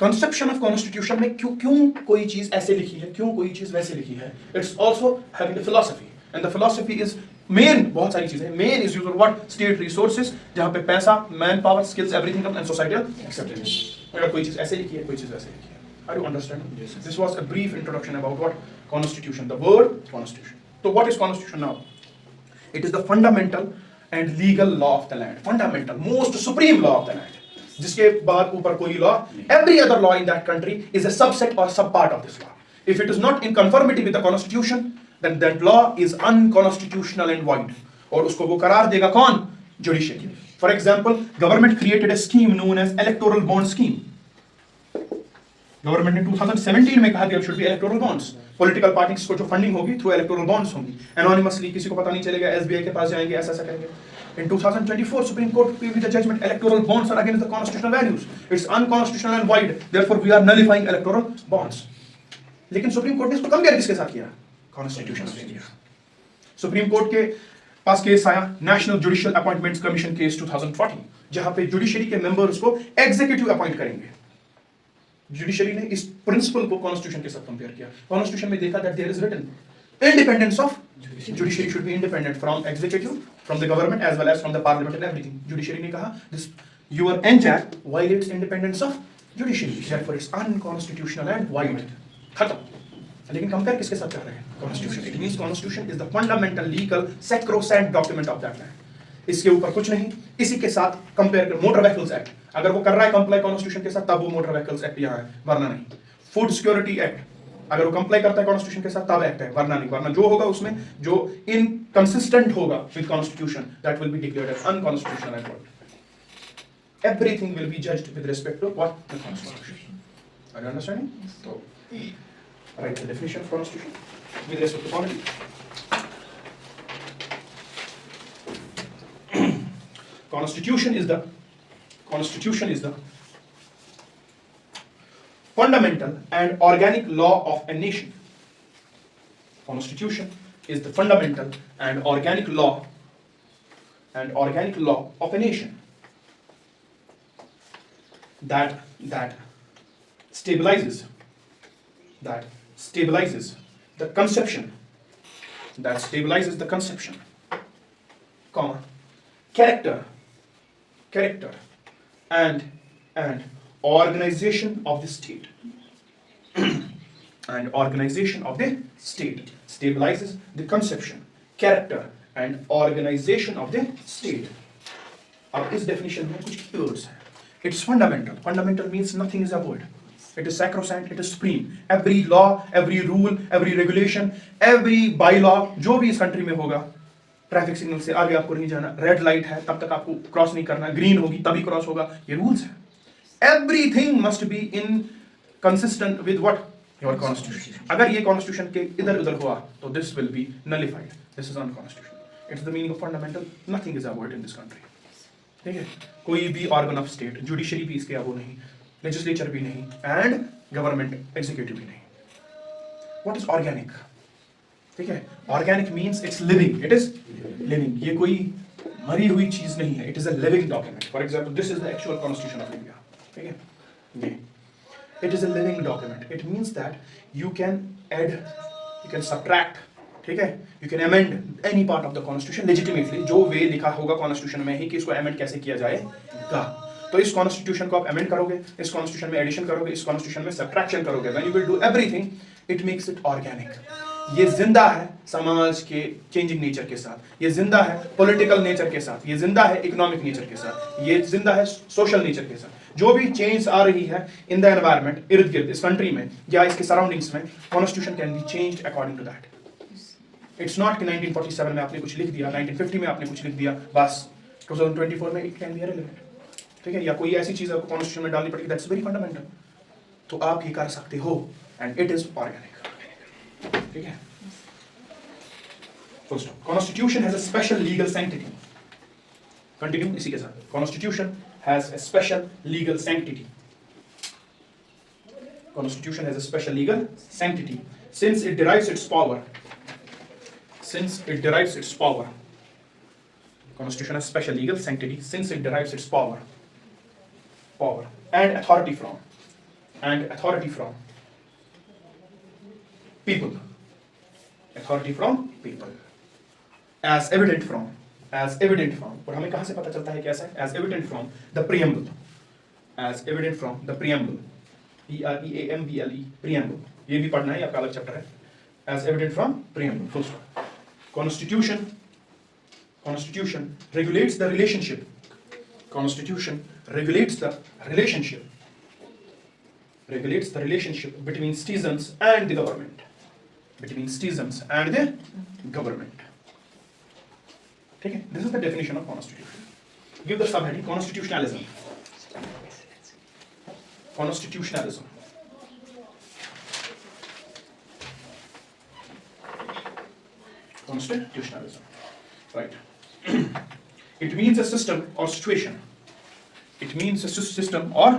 कंसेप्शन ऑफ कॉन्स्टिट्यूशन में क्यों कोई चीज ऐसे लिखी है, क्यों कोई चीज वैसे लिखी है, it's also having the philosophy, and the philosophy is main, बहुत सारी चीजें, main is use what, state resources, जहां पे पैसा, man power, skills, everything comes, and societal acceptance. अगर कोई चीज ऐसे लिखी है, कोई चीज वैसे लिखी है, are you understanding? This was a brief introduction about what constitution, the word constitution. तो what is constitution now? It is the fundamental and legal law of the land. Fundamental, most supreme law of the land. जिसके बाद ऊपर कोई law, every other law in that country is a subset or subpart of this law. If it is not in conformity with the constitution, then that law is unconstitutional and void. और उसको वो करार देगा कौन? Judiciary. For example, government created a scheme known as electoral bond scheme. Government ने 2017 में कहा there should be electoral bonds, political parties को जो फंडिंग होगी थ्रू इलेक्टोरल बॉन्ड्स होंगी, एनोनिमसली, किसी को पता नहीं चलेगा, एसबीआई के पास जाएंगे, ऐसा ऐसा करेंगे। In 2024, Supreme Court gave the judgment electoral bonds are against the constitutional values. It's unconstitutional and void. Therefore, we are nullifying electoral bonds. लेकिन सुप्रीम कोर्ट ने इसको कंपेयर किसके साथ किया? Constitution of India. Supreme court के पास केस आया, national judicial appointments commission case 2014, जहां पे जुडिशरी के मेंबर्स को एग्जीक्यूटिव अपॉइंट करेंगे। जुडिशरी ने इस प्रिंसिपल को कॉन्स्टिट्यूशन के साथ कंपेयर किया। कॉन्स्टिट्यूशन में देखा that there is written independence of judiciary should be independent from executive, from the government as well as from the parliament and everything. Judiciary ने कहा this your NJAC violates independence of judiciary, therefore it's unconstitutional and void. खत्म। लेकिन कंपेयर किसके साथ कर रहे हैं? Constitution. It means constitution is the fundamental legal sacrosanct document of that land. इसके ऊपर कुछ नहीं। इसी के साथ कंपेयर कर मोटर व्हीकल्स एक्ट, अगर वो कर रहा है कंप्लाई कॉन्स्टिट्यूशन के साथ, तब वो मोटर व्हीकल्स एक्ट यहाँ है, वरना नहीं। फूड सिक्योरिटी एक्ट, अगर वो कंप्लाई करता है कॉन्स्टिट्यूशन के साथ, तब एक्ट है, वरना नहीं। वरना जो होगा उसमें जो इनकंसिस्टेंट होगा with constitution, that will be declared as unconstitutional and void. Everything will be judged with respect to what? The constitution. Are you understanding? तो write the definition of constitution with respect to polity. Constitution is the fundamental and organic law of a nation. Constitution is the fundamental and organic law of a nation that stabilizes the conception, comma, character and organization of the state. And organization of the state stabilizes the conception, character and organization of the state. अब इस definition में कुछ keywords हैं. It's fundamental. Fundamental means nothing is avoided. It is sacrosanct, it is supreme. Every law, every rule, every regulation, every bylaw, जो भी इस कंट्री में होगा, ट्रैफिक सिग्नल से आगे आपको नहीं जाना, रेड लाइट है तब तक आपको क्रॉस नहीं करना, ग्रीन होगी तभी क्रॉस होगा, ये रूल्स है। Everything must be in consistent with what? Your constitution. अगर ये कॉन्स्टिट्यूशन के इधर उधर हुआ तो this will be nullified. This is unconstitutional. It's the meaning of fundamental. Nothing is avoided in this country. ठीक है? कोई भी ऑर्गन ऑफ स्टेट, जुडिशरी भी इसके अबो नहीं, लेजिस्लेचर भी नहीं, एंड गवर्नमेंट एग्जीक्यूटिव भी नहीं। What is organic? ठीक है, organic means it's living, it is living, ये कोई मरी हुई चीज नहीं है, it is a living document. For example this is the actual constitution of India, ठीक है, ये it is a living document. It means that you can add, you can subtract, ठीक है, you can amend any part of the constitution legitimately, जो वे लिखा होगा कॉन्स्टिट्यूशन में ही कि इसको amend कैसे किया जाएगा. तो इस कॉन्स्टिट्यूशन को आप amend करोगे, इस कॉन्स्टिट्यूशन में एडिशन करोगे, इस कॉन्स्टिट्यूशन में subtraction करोगे, when you will do everything it makes it organic. ये जिंदा है समाज के चेंजिंग नेचर के साथ, ये जिंदा है पॉलिटिकल नेचर के साथ, ये जिंदा है इकोनॉमिक नेचर के साथ, ये जिंदा है सोशल नेचर के साथ. जो भी चेंज आ रही है इन द एनवायरनमेंट इर्द गिर्द इस कंट्री में या इसके सराउंडिंग्स में, constitution can be changed according to that. It's not कि 1947 में आपने कुछ लिख दिया, 1950 में आपने कुछ लिख दिया, बस 2024 में इट कैन बी इरेलेवेंट, ठीक है, या कोई ऐसी चीज आपको कॉन्स्टिट्यूशन में डालनी पड़ेगी, दैट्स वेरी फंडामेंटल. तो आप ये कर सकते हो एंड इट इज ऑर्गेनिक, ठीक है. Full stop. Constitution has a special legal sanctity. Continue इसी के साथ. Constitution has a special legal sanctity. Constitution has a special legal sanctity since it derives its power. Since it derives its power. Constitution has special legal sanctity since it derives its power. Power and authority from. And authority from people. Authority from people. As evident from. As evident from, और हमें कहाँ से पता चलता है कैसा है? As evident from the preamble. As evident from the preamble. Preamble. Preamble. ये भी पढ़ना है, आपका अलग चैप्टर है. As evident from preamble. Full stop. Constitution. Constitution regulates the relationship. Constitution regulates the relationship. Regulates the relationship between citizens and the government. Between citizens and the government. ठीक है, this is the definition of constitution. Give the sub heading constitutionalism. Constitutionalism. Constitutionalism, right? It means a system or situation. It means a system or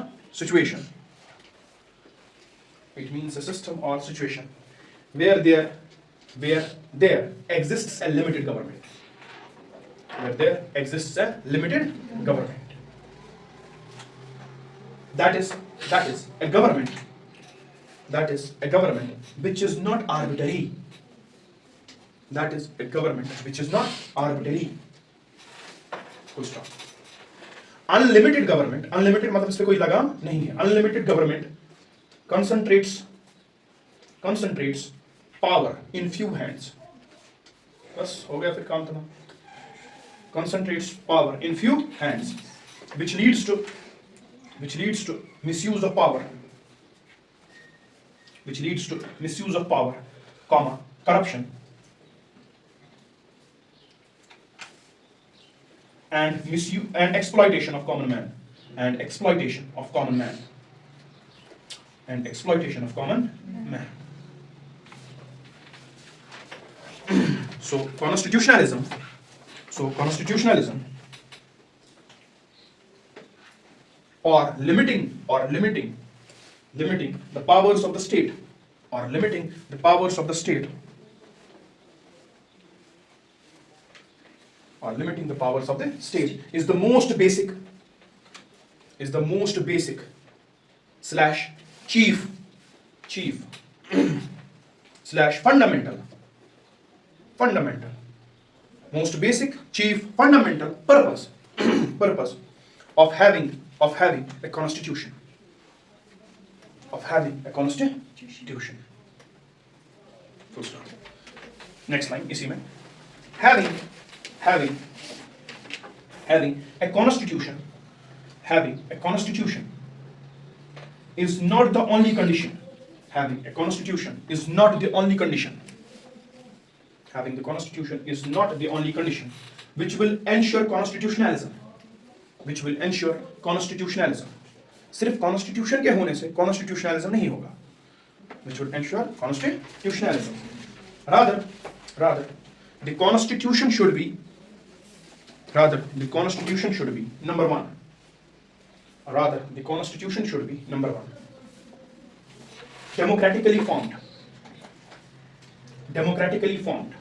situation. It means a system or situation where there exists a limited government. Where there exists a limited government. That is a government. That is a government which is not arbitrary. That is a government which is not arbitrary. Full stop. Unlimited government. Unlimited मतलब इस पे कोई लगाम नहीं है. Unlimited government concentrates power in few hands. बस हो गया फिर काम तमाम. Concentrates power in few hands, which leads to misuse of power, which leads to misuse of power, comma, corruption, and misuse and exploitation of common man, and exploitation of common man, and exploitation of common man. So constitutionalism or limiting the powers of the state, or limiting the powers of the state, or limiting the powers of the state is the most basic slash chief slash fundamental most basic, chief, fundamental purpose of having a constitution. Of having a constitution. Full stop. Next line, इसी में. Having a constitution. Having a constitution is not the only condition. Having a constitution is not the only condition. Having the constitution is not the only condition which will ensure constitutionalism. Which will ensure constitutionalism. सिर्फ कॉन्स्टिट्यूशन के होने से कॉन्स्टिट्यूशनलिज्म नहीं होगा. Which will ensure constitutionalism. Rather, the constitution should be number one. Rather, the constitution should be number one. Democratically formed. Democratically formed,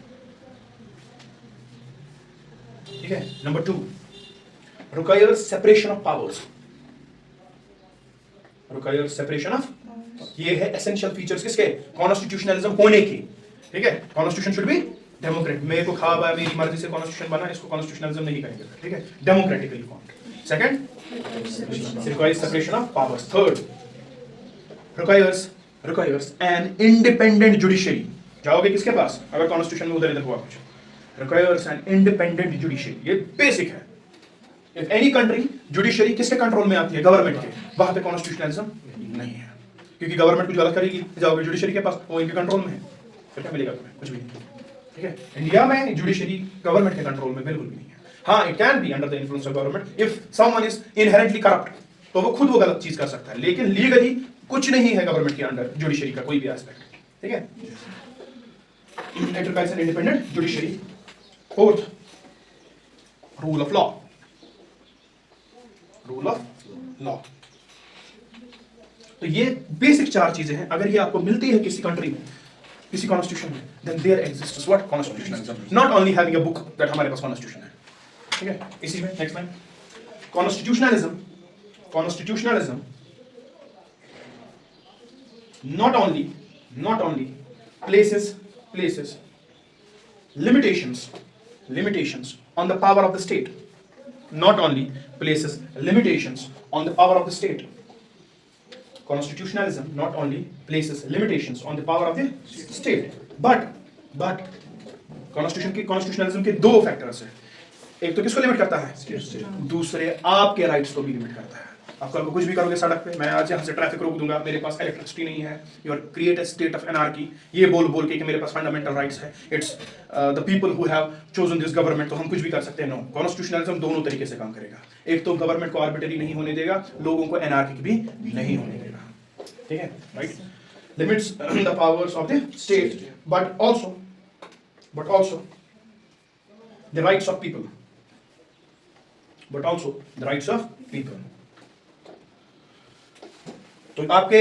ठीक है। Number 2, requires separation of powers, requires separation of, ये है एसेंशियल फीचर्स किसके, कॉन्स्टिट्यूशनलिज्म होने के, ठीक है। कॉन्स्टिट्यूशन शुड बी डेमोक्रेट, मेरे को खाब है, मेरी मर्जी से कॉन्स्टिट्यूशन बना, इसको कॉन्स्टिट्यूशनलिज्म नहीं कहेंगे, ठीक है। Democratically formed. Second, requires separation of powers. Third, requires an independent judiciary, जाओगे किसके पास अगर कॉन्स्टिट्यूशन में उधर इधर हुआ कुछ, रिक्वायर्स एन इंडिपेंडेंट जुडिशरी, ये बेसिक है। इफ एनी कंट्री जुडिशरी किसके कंट्रोल में आती है, गवर्नमेंट के, वहां पे कॉन्स्टिट्यूशनलिज्म नहीं है, क्योंकि गवर्नमेंट कुछ गलत करेगी, जाओगे जुडिशरी के पास, वो इनके कंट्रोल में है, फिर क्या मिलेगा तुम्हें, कुछ भी नहीं, ठीक है। इंडिया में जुडिशरी गवर्नमेंट के कंट्रोल में बिल्कुल भी नहीं है। हाँ, it can be under the influence of government if someone is inherently corrupt, तो वो खुद वो गलत चीज कर सकता है, लेकिन लीगली कुछ नहीं है गवर्नमेंट के अंडर जुडिशरी का कोई भी एस्पेक्ट, ठीक है। It requires an independent judiciary. Fourth, rule of law. Rule of law. तो ये बेसिक 4 चीजें हैं, अगर ये आपको मिलती है किसी कंट्री में, किसी कॉन्स्टिट्यूशन में, then there exists what constitutionalism. Not only having a book that हमारे पास कॉन्स्टिट्यूशन है, ठीक है। इसी में नेक्स्ट में constitutionalism not only places limitations on the power of the state, not only places limitations on the power of the state. Constitutionalism not only places limitations on the power of the state, but constitutionalism के 2 फैक्टर्स हैं। एक तो किसको लिमिट करता है, दूसरे आपके राइट्स को भी लिमिट करता है। आप कल को कुछ भी करोगे सड़क पे, मैं आज यहाँ से ट्रैफिक रोक दूंगा, मेरे पास इलेक्ट्रिसिटी नहीं है, you are create a state of anarchy, ये बोल के कि मेरे पास फंडामेंटल राइट्स है, it's the people who have chosen this government, तो हम कुछ भी कर सकते हैं। नो, कॉन्स्टिट्यूशनलिज्म दोनों तरीके से काम करेगा, एक तो गवर्नमेंट को आर्बिट्ररी नहीं होने देगा, लोगों को एनार्किक भी नहीं होने देगा, ठीक है, right. Limits the powers of the state but also the rights of people, तो आपके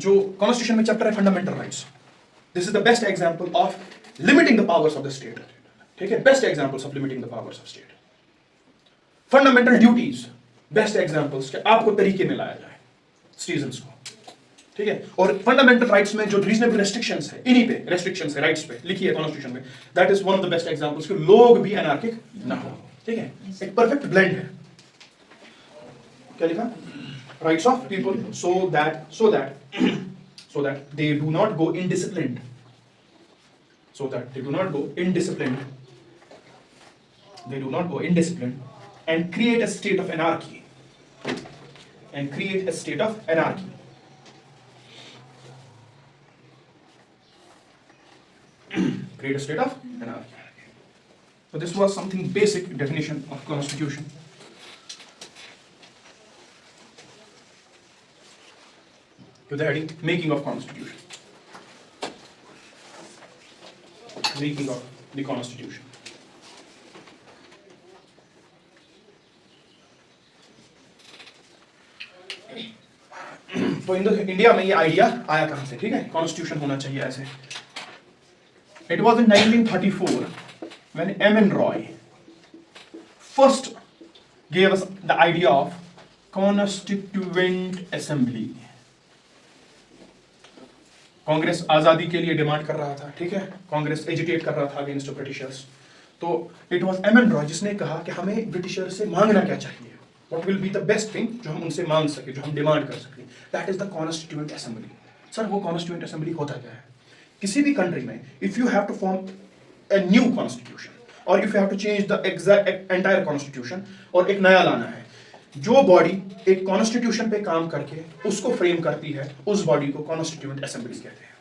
जो कॉन्स्टिट्यूशन में चैप्टर है fundamental rights, this is the best example of limiting the powers of the state, ठीक है, best examples of limiting the powers of state. Fundamental duties, best examples कि आपको तरीके में लाया जाए सिटीजंस को, ठीक है। और फंडामेंटल राइट्स में जो रीजनेबल रेस्ट्रिक्शंस है, इन्हीं पे रेस्ट्रिक्शंस है, राइट्स पे लिखी है कॉन्स्टिट्यूशन में, that is one of the best examples कि लोग भी एनार्किक ना हो, ठीक है, एक परफेक्ट ब्लेंड है। क्या लिखा, rights of people so that they do not go indisciplined, and create a state of anarchy, create a state of anarchy. So this was something basic definition of constitution. To the heading making of constitution, making of the constitution. तो इंडिया में ये आइडिया आया कहां से, ठीक है, कॉन्स्टिट्यूशन होना चाहिए ऐसे। It was in 1934 when M.N. Roy first gave us the idea of constituent assembly. Congress आजादी के लिए डिमांड कर रहा था, ठीक है, कांग्रेस एजिटेट कर रहा था अगेंस्ट ब्रिटिशर्स, तो इट वाज M.N. रॉय जिसने कहा कि हमें ब्रिटिशर से मांगना क्या चाहिए, what will be the best thing जो हम उनसे मांग सके, जो हम डिमांड कर सके, that is the constituent assembly. Sir वो कॉन्स्टिट्यूएंट असेंबली होता क्या है? किसी भी कंट्री में if you have to form a new constitution or if you have to change the exact entire constitution और एक नया लाना है, जो बॉडी एक कॉन्स्टिट्यूशन पे काम करके उसको फ्रेम करती है, उस बॉडी को कॉन्स्टिट्यूएंट असेंबली कहते हैं।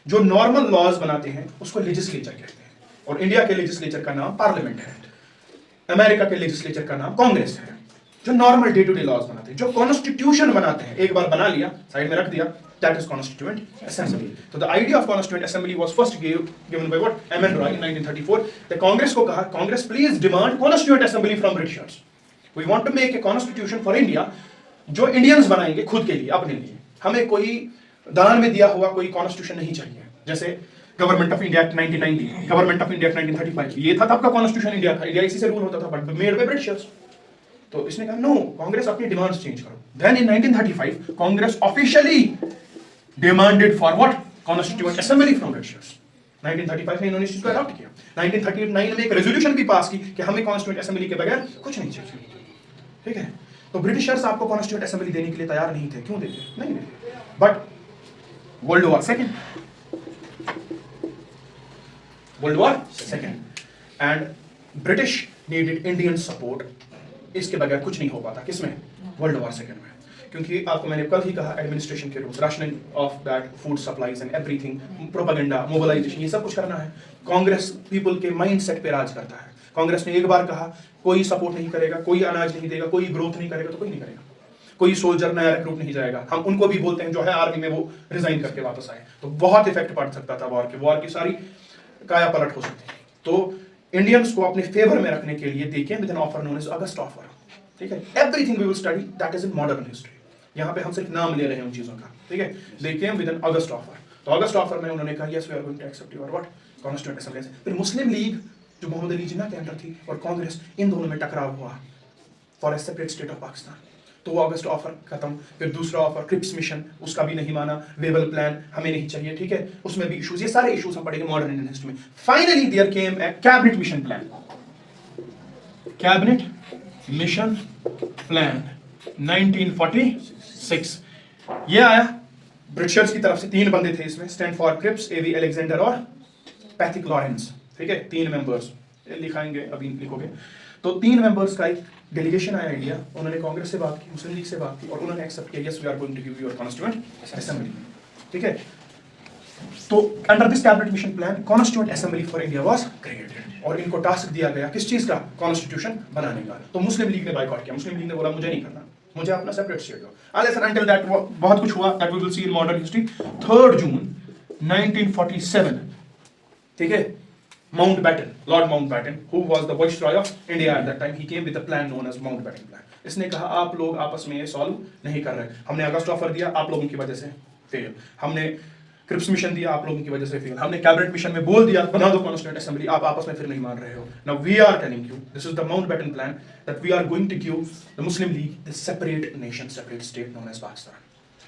जो नॉर्मल लॉज बनाते हैं उसको लेजिस्लेचर कहते हैं, और इंडिया के लेजिस्लेचर का नाम पार्लियामेंट है, अमेरिका के लेजिस्लेचर का नाम कांग्रेस है। जो normal day to day laws बनाते हैं, जो कॉन्स्टिट्यूशन बनाते हैं, एक बार बना लिया साइड में रख दिया, that is constituent assembly. So the idea of constituent assembly was first given by what? M.N. Roy in 1934. The Congress को कहा, Congress please demand constituent assembly from Britishers. We want to make a constitution for India जो इंडियंस बनाएंगे खुद के लिए, अपने लिए। हमें कोई दान में दिया हुआ कोई कॉन्स्टिट्यूशन नहीं चाहिए। जैसे government of India act 1990, government of India act 1935, ये था तब का कॉन्स्टिट्यूशन इंडिया का, इंडिया इसी से रूल होता था, बट मेड बाय ब्रिटिशर्स। तो इसने कहा नो, कांग्रेस अपनी डिमांड्स चेंज करो। Then in 1935 Congress officially demanded for what, constituent assembly from Britishers. 1935 में इन्होंने इस चीज को अडॉप्ट किया। 1939 में एक रेजोल्यूशन भी पास की कि हमें कॉन्स्टिट्यूएंट असेंबली के बगैर कुछ नहीं चाहिए, ठीक है। तो ब्रिटिशर्स आपको कॉन्स्टिट्यूएंट असेंबली देने के लिए तैयार नहीं थे, क्यों देते, नहीं देते। But world war second, world war second and British needed Indian support, इसके बगैर कुछ नहीं हो पाता। किसमें, वर्ल्ड वॉर सेकेंड में। क्योंकि आपको मैंने कल ही कहा, एडमिनिस्ट्रेशन के rules, rationing of that food supplies and everything, propaganda, mobilisation, ये सब कुछ करना है। कांग्रेस पीपल के माइंडसेट पे राज करता है। कांग्रेस ने एक बार कहा कोई सपोर्ट नहीं करेगा, कोई अनाज नहीं देगा, कोई ग्रोथ नहीं करेगा, तो कोई नहीं करेगा। कोई सोल्जर नया रिक्रूट नहीं जाएगा। हम उनको भी बोलते हैं जो है आर्मी में, वो रिजाइन करके वापस आए, तो बहुत इफेक्ट पड़ सकता था वॉर की सारी काया पलट हो सकती थी। तो इंडियंस को अपने फेवर में रखने के लिए देखें with an offer known as August offer, ठीक है। Everything we will study that is in modern history. यहाँ पे हम सिर्फ नाम ले रहे हैं उन चीजों का, ठीक है। They came with an August offer. तो अगस्त ऑफर में उन्होंने कहा yes we are going to accept your what, constituent assembly. फिर मुस्लिम लीग जो मोहम्मद अली जिन्ना के अंडर थी और कांग्रेस, इन दोनों में टकराव हुआ for a separate state of Pakistan. तो वो अगस्त ऑफर खत्म। फिर दूसरा ऑफर क्रिप्स मिशन, उसका भी नहीं माना। वेबल प्लान हमें नहीं चाहिए, ठीक है, उसमें भी इश्यूज। ये सारे इश्यूज हम पढ़ेंगे मॉडर्न इंडियन हिस्ट्री में। Finally there came a cabinet mission plan, cabinet mission plan 1946। ये आया ब्रिटिशर्स की तरफ से। 3 बंदे थे इसमें, stand for Cripps, A V Alexander और पैथिक लॉरेंस, ठीक है। 3 मेंबर्स लिखाएंगे, अभी लिखोगे। तो 3 मेंबर्स का एक डेलीगेशन आया इंडिया। उन्होंने कांग्रेस से बात की, मुस्लिम लीग से बात की, और उन्होंने एक्सेप्ट किया yes we are going to give your constituent assembly, ठीक है। तो under this cabinet mission plan constituent assembly for India was created, और इनको टास्क दिया गया किस चीज का, कॉन्स्टिट्यूशन बनाने का। तो मुस्लिम लीग ने बायकॉट किया। मुस्लिम लीग ने बोला मुझे नहीं करना, मुझे अपना सेपरेट स्टेट दो। अनटिल दैट बहुत कुछ हुआ, that we will see in modern history. 3 June 1947, ठीक है, Mountbatten, Lord Mountbatten, who was the Viceroy of India at that time, he came with a plan known as Mountbatten Plan. इसने कहा आप लोग आपस में ये सॉल्व नहीं कर रहे, हमने अगस्त ऑफर दिया, आप लोगों की वजह से फेल, हमने क्रिप्स मिशन दिया, आप लोगों की वजह से फेल, हमने कैबिनेट मिशन में बोल दिया बना दो कॉन्स्टिट्यूएंट असेंबली, आप आपस में फिर नहीं मान रहे हो। Now we are telling you, this is the Mountbatten plan, that we are going to give the Muslim League the separate nation, separate state known as Pakistan,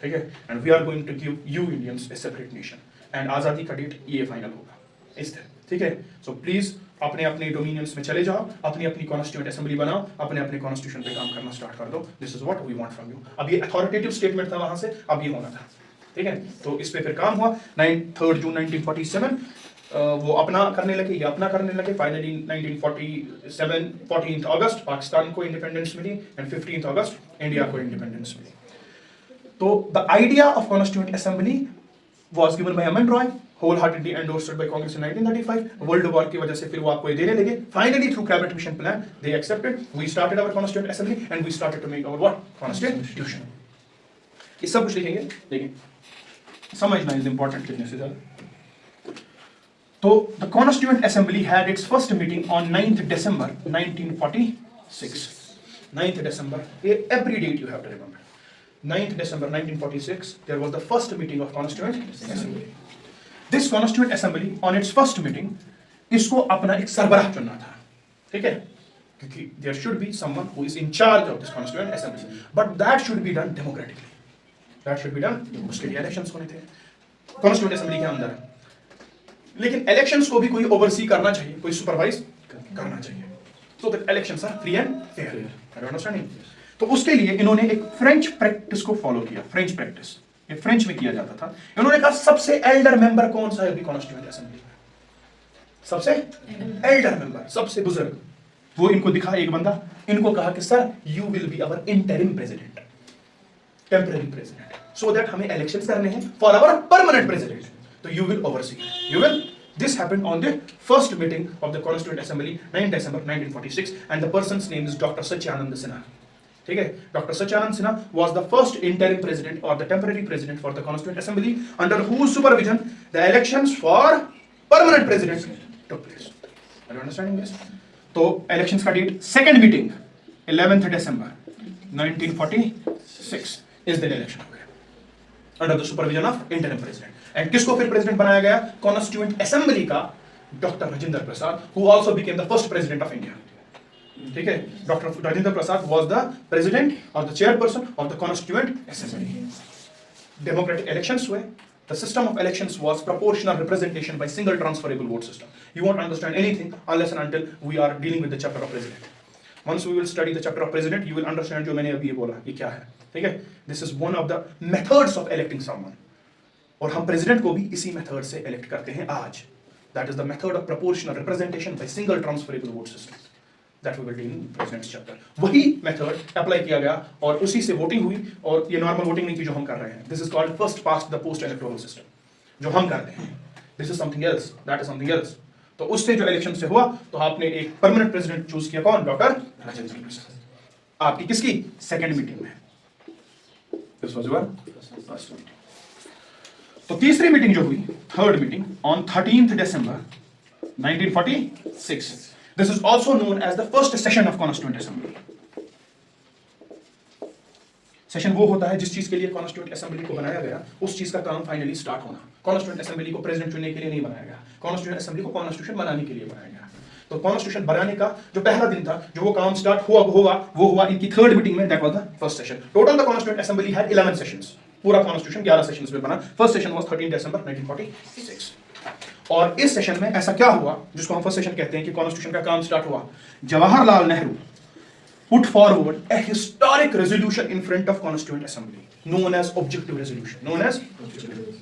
ठीक है, and we are going to give you Indians a separate nation, and आज़ादी का डेट ये फाइनल होगा इस तरह, ठीक है। सो प्लीज अपने अपने डोमिनियंस में चले जाओ, अपनी अपनी कॉन्स्टिट्यूएंट असेंबली बनाओ, अपने अपने कॉन्स्टिट्यूशन पे काम करना स्टार्ट कर दो। This is what we want from you. अब ये अथॉरिटेटिव स्टेटमेंट था वहां से, अब ये होना था, ठीक है। तो इस पे फिर काम हुआ। 3 जून 1947 वो अपना करने लगे, ये अपना करने लगे। फाइनली 1947 14 अगस्त पाकिस्तान को इंडिपेंडेंस मिली, एंड 15 अगस्त इंडिया को इंडिपेंडेंस मिली। तो the idea of constituent assembly was given by Amin Roy, wholeheartedly endorsed by Congress in 1935. World War की वजह से फिर वो आपको ये देने लगे। Finally through cabinet mission plan they accepted. We started our constituent assembly and we started to make our what, constitution. ये सब कुछ लिखेंगे, लेकिन समझना is important लिखने से ज़्यादा। तो the constituent assembly had its first meeting on 9th December 1946. 9th December, every date you have to remember. 9th December 1946, there was the first meeting of Constituent Assembly. This Constituent Assembly, on its first meeting, इसको अपना एक सरबराह चुनना था, ठीक है, क्योंकि there should be someone who is in charge of this Constituent Assembly, but that should be done democratically. That should be done. उसके लिए elections होने थे Constituent Assembly के अंदर, लेकिन elections को भी कोई oversee करना चाहिए, कोई supervise करना चाहिए, so that elections are free and fair. Are you understanding? तो उसके लिए इन्होंने एक फ्रेंच प्रैक्टिस को फॉलो किया। फ्रेंच प्रैक्टिस, ये फ्रेंच में किया जाता था। इन्होंने कहा सबसे एल्डर मेंबर कौन सा है अभी कॉन्स्टिट्यूएंट असेंबली में, सबसे एल्डर मेंबर, सबसे बुजुर्ग, वो इनको दिखा एक बंदा। इनको कहा कि sir you will be our interim president, temporary president, so that हमें इलेक्शंस करने हैं फॉर अवर परमानेंट प्रेसिडेंट, तो you will oversee, you will. This happened on the first meeting of the Constituent Assembly, 9 December 1946, and the person's name is Dr. Satyanand Sinha. ठीक है, doctor Sachchanand Sinha was the first interim president or the temporary president for the Constituent Assembly, under whose supervision the elections for permanent president took place. Are you understanding this? तो elections का date, second meeting 11th December 1946 is the election हो गया under the supervision of interim president. And किसको फिर प्रेसिडेंट बनाया गया? कॉन्स्टिट्यूएंट असेंबली का doctor Rajendra Prasad, who also became the first president of India. ठीक है, doctor Rajendra Prasad was the president और the chairperson of the constituent assembly. Democratic elections हुए। The system of elections was proportional representation by single transferable vote system. You won't understand anything unless and until we are dealing with the chapter of president. Once we will study the chapter of president, you will understand जो मैंने अभी ये बोला ये क्या है। ठीक है, this is one of the methods of electing someone. और हम president को भी इसी method से elect करते हैं आज। That is the method of proportional representation by single transferable vote system. That we will deal in president's chapter. वही मेथड अप्लाई किया गया और उसी से वोटिंग हुई, और ये नॉर्मल वोटिंग नहीं थी जो हम कर रहे हैं। This is called first past the post electoral system जो हम करते हैं। This is something else, that is something else. तो उससे जो इलेक्शन से हुआ तो आपने एक परमानेंट प्रेसिडेंट चूज किया, कौन? डॉक्टर राजेंद्र प्रसाद। आपकी किसकी? सेकेंड मीटिंग में। This was your first meeting. तो तीसरी मीटिंग जो हुई, third meeting, on 13th December 1946। This is also known as the first session of Constituent Assembly. Session वो होता है जिस चीज के लिए कॉन्स्टिट्यूएंट असेंबली को बनाया गया, उस चीज का काम फाइनली स्टार्ट होना। कॉन्स्टिट्यूएंट असेंबली को प्रेसिडेंट चुनने के लिए नहीं बनाया गया, कॉन्स्टिट्यूएंट असेंबली को कॉन्स्टिट्यूशन बनाने के लिए बनाया गया। तो कॉन्स्टिट्यूशन बनाने का जो पहला दिन था, जो वो काम स्टार्ट हुआ वो हुआ इनकी थर्ड मीटिंग में। That was the first session. Total the constituent assembly had 11 sessions. पूरा कॉन्स्टिट्यूशन 11 सेशंस में बना। First session was 13 December 1946। और इस सेशन में ऐसा क्या हुआ जिसको हम फर्स्ट सेशन कहते हैं कि कॉन्स्टिट्यूशन का काम स्टार्ट हुआ? Jawaharlal Nehru put forward a historic resolution in front of Constituent Assembly known as objective resolution, known as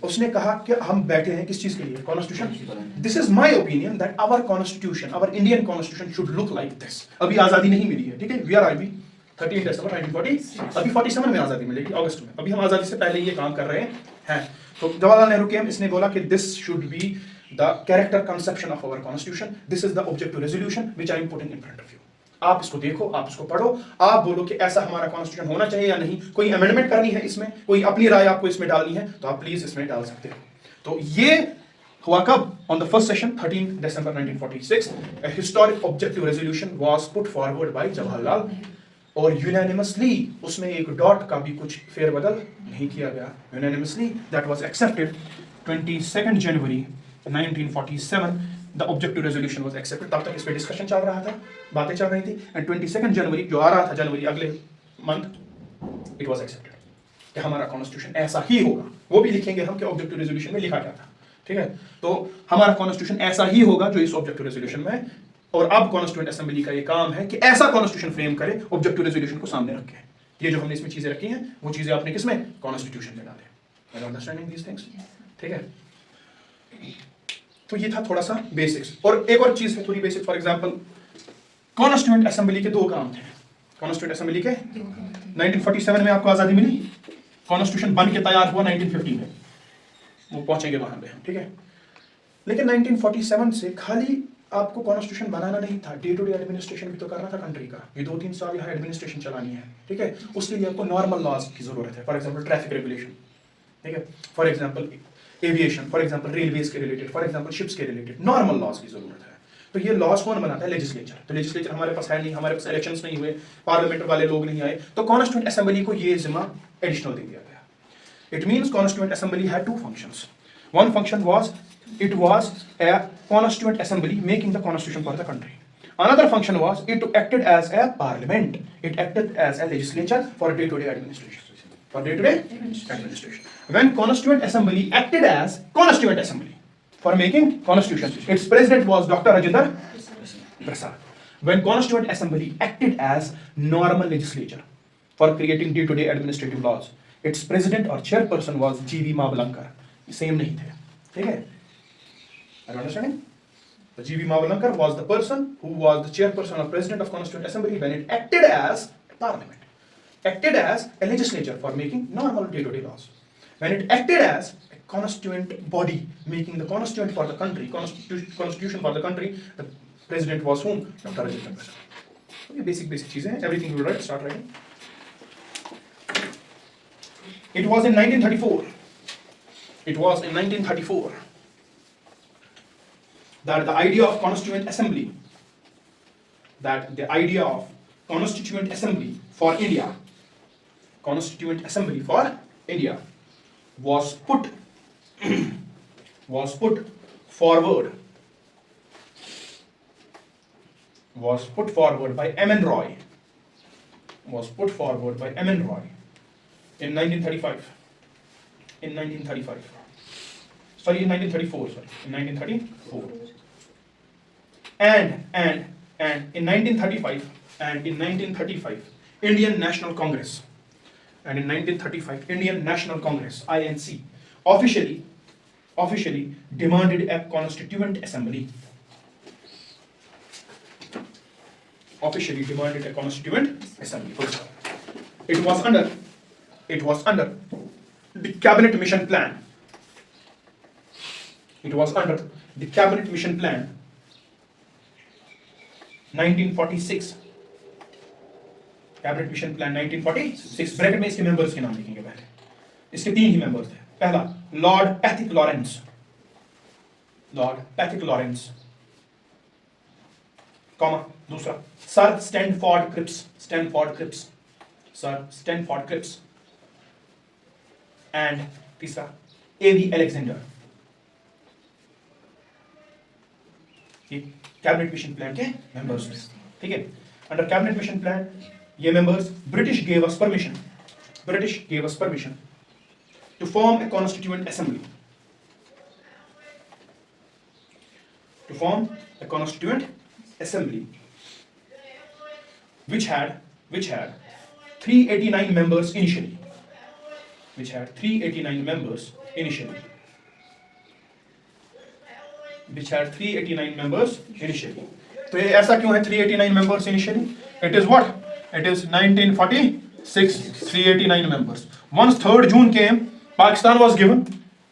उसने कहा कि हम बैठे हैं किस चीज के लिए? Constitution. This is my opinion that our constitution, our Indian constitution should look like this. अभी आजादी नहीं मिली है, ठीक है, वी आर अभी 13 December 1940, अभी 47 में आजादी मिलेगी अगस्त में। अभी हम आजादी से पहले ये काम कर रहे हैं। तो जवाहरलाल नेहरू के इसने बोला कि this should be the character conception of our constitution, this is the objective resolution which I am putting in front of you. आप इसको देखो, आप इसको पढ़ो, आप बोलो कि ऐसा हमारा कॉन्स्टिट्यूशन होना चाहिए या नहीं। कोई अमेंडमेंट करनी है इसमें, कोई अपनी राय आपको इसमें डालनी है तो आप प्लीज इसमें डाल सकते हो। तो ये हुआ कब? On the first session 13 December 1946। A historic objective resolution was put forward by Jawaharlal, और यूनानिमसली उसमें एक डॉट का भी कुछ फेरबदल नहीं किया गया। Unanimously that was accepted 22 January 1947। The objective resolution was accepted. तब तक इस पे डिस्कशन चल रहा था, बातें चल रही थी, एंड 22 जनवरी जो आ रहा था, जनवरी अगले मंथ, इट वाज एक्सेप्टेड कि हमारा कॉन्स्टिट्यूशन ऐसा ही होगा। वो भी लिखेंगे हम कि ऑब्जेक्टिव रेजोल्यूशन में लिखा क्या था। ठीक है, तो हमारा कॉन्स्टिट्यूशन ऐसा ही होगा जो इस ऑब्जेक्टिव रेजोल्यूशन में। और अब कॉन्स्टिट्यूएंट असेंबली का ये काम है कि ऐसा कॉन्स्टिट्यूशन फ्रेम करे ऑब्जेक्टिव रेजोल्यूशन को सामने रखे। ये जो हमने इसमें चीजें रखी हैं वो चीजें आपने किसमें? कॉन्स्टिट्यूशन में डाले। अंडरस्टैंडिंग दीस थिंग्स, ठीक है। तो ये था थोड़ा सा बेसिक्स। और एक और चीज है थोड़ी basic, for example constituent assembly के दो काम थे। कॉन्स्टिट्यूएंट असेंबली के 1947 में आपको आजादी मिली, कॉन्स्टिट्यूशन बन के तैयार हुआ 1950 में, वो पहुंचेंगे वहां पे, ठीक है। लेकिन 1947 से खाली आपको कॉन्स्टिट्यूशन बनाना नहीं था, डे टू डे एडमिनिस्ट्रेशन भी तो करना था कंट्री का। ये 2-3 साल यहाँ एडमिनिस्ट्रेशन चलानी है, ठीक है। उसके लिए आपको नॉर्मल लॉज की जरूरत है, फॉर एग्जाम्पल ट्रैफिक रेगुलेशन, ठीक है, for example aviation, for example railways के रिलेटेड, फॉर एग्जाम्पल शिप्स के रिलेटेड नॉर्मल लॉज की जरूरत है। तो ये लॉज कौन बनाता है? लेजिस्लेचर। तो लेजिस्लेचर हमारे पास है नहीं, हमारे पास इलेक्शंस नहीं हुए, पार्लियामेंट वाले लोग नहीं आए, तो कॉन्स्टिट्यूएंट असेंबली को ये जिम्मा एडिशनल दे दिया गया। It means constituent assembly had two functions. One function was it was a constituent assembly making the constitution for the country. Another function was it acted as a parliament. It acted as a legislature for day-to-day administration. For day-to-day administration. When constituent assembly acted as constituent assembly for making constitution, its president was Dr. Rajendra Prasad. When constituent assembly acted as normal legislature for creating day-to-day administrative laws, its president or chairperson was G.V. Mavalankar. Same नहीं थे, ठीक है? Are you understanding? The G.V. Mavalankar was the person who was the chairperson or president of Constituent Assembly when it acted as a parliament, acted as a legislature for making normal day-to-day laws. When it acted as a constituent body, making the constituent for the country, constitution for the country, the president was whom? Dr. Rajendra Prasad. Okay, basic चीजें हैं. Everything we will write. Start writing. It was in 1934. It was in 1934. That the idea of constituent assembly, that the idea of constituent assembly for India, constituent assembly for India was put was put forward by M.N. Roy, was put forward by M.N. Roy in 1935. In 1935. Sorry, in 1934. Sorry, in 1934. And in 1935 and in 1935, Indian National Congress. And in 1935, Indian National Congress (INC) officially demanded a constituent assembly. Officially demanded a constituent assembly. It was under the cabinet mission plan. It was under the cabinet mission plan 1946. Cabinet mission plan 1946. Bracket में इसके मेंबर्स के नाम लिखेंगे पहले. इसके 3 ही मेंबर्स थे. पहला लॉर्ड पैथिक लॉरेंस, कॉमा. दूसरा सर स्टैनफोर्ड क्रिप्स, एंड तीसरा एवी अलेक्जेंडर. कैबिनेट मिशन प्लान के मेंबर्स थे. ठीक है. अंडर कैबिनेट मिशन प्लान ये members, British gave us permission to form a constituent assembly. Which had 389 members initially. तो ये ऐसा क्यों है 389 members initially? It is what? It is 1946, 389 members. Once 3rd June came, Pakistan was given.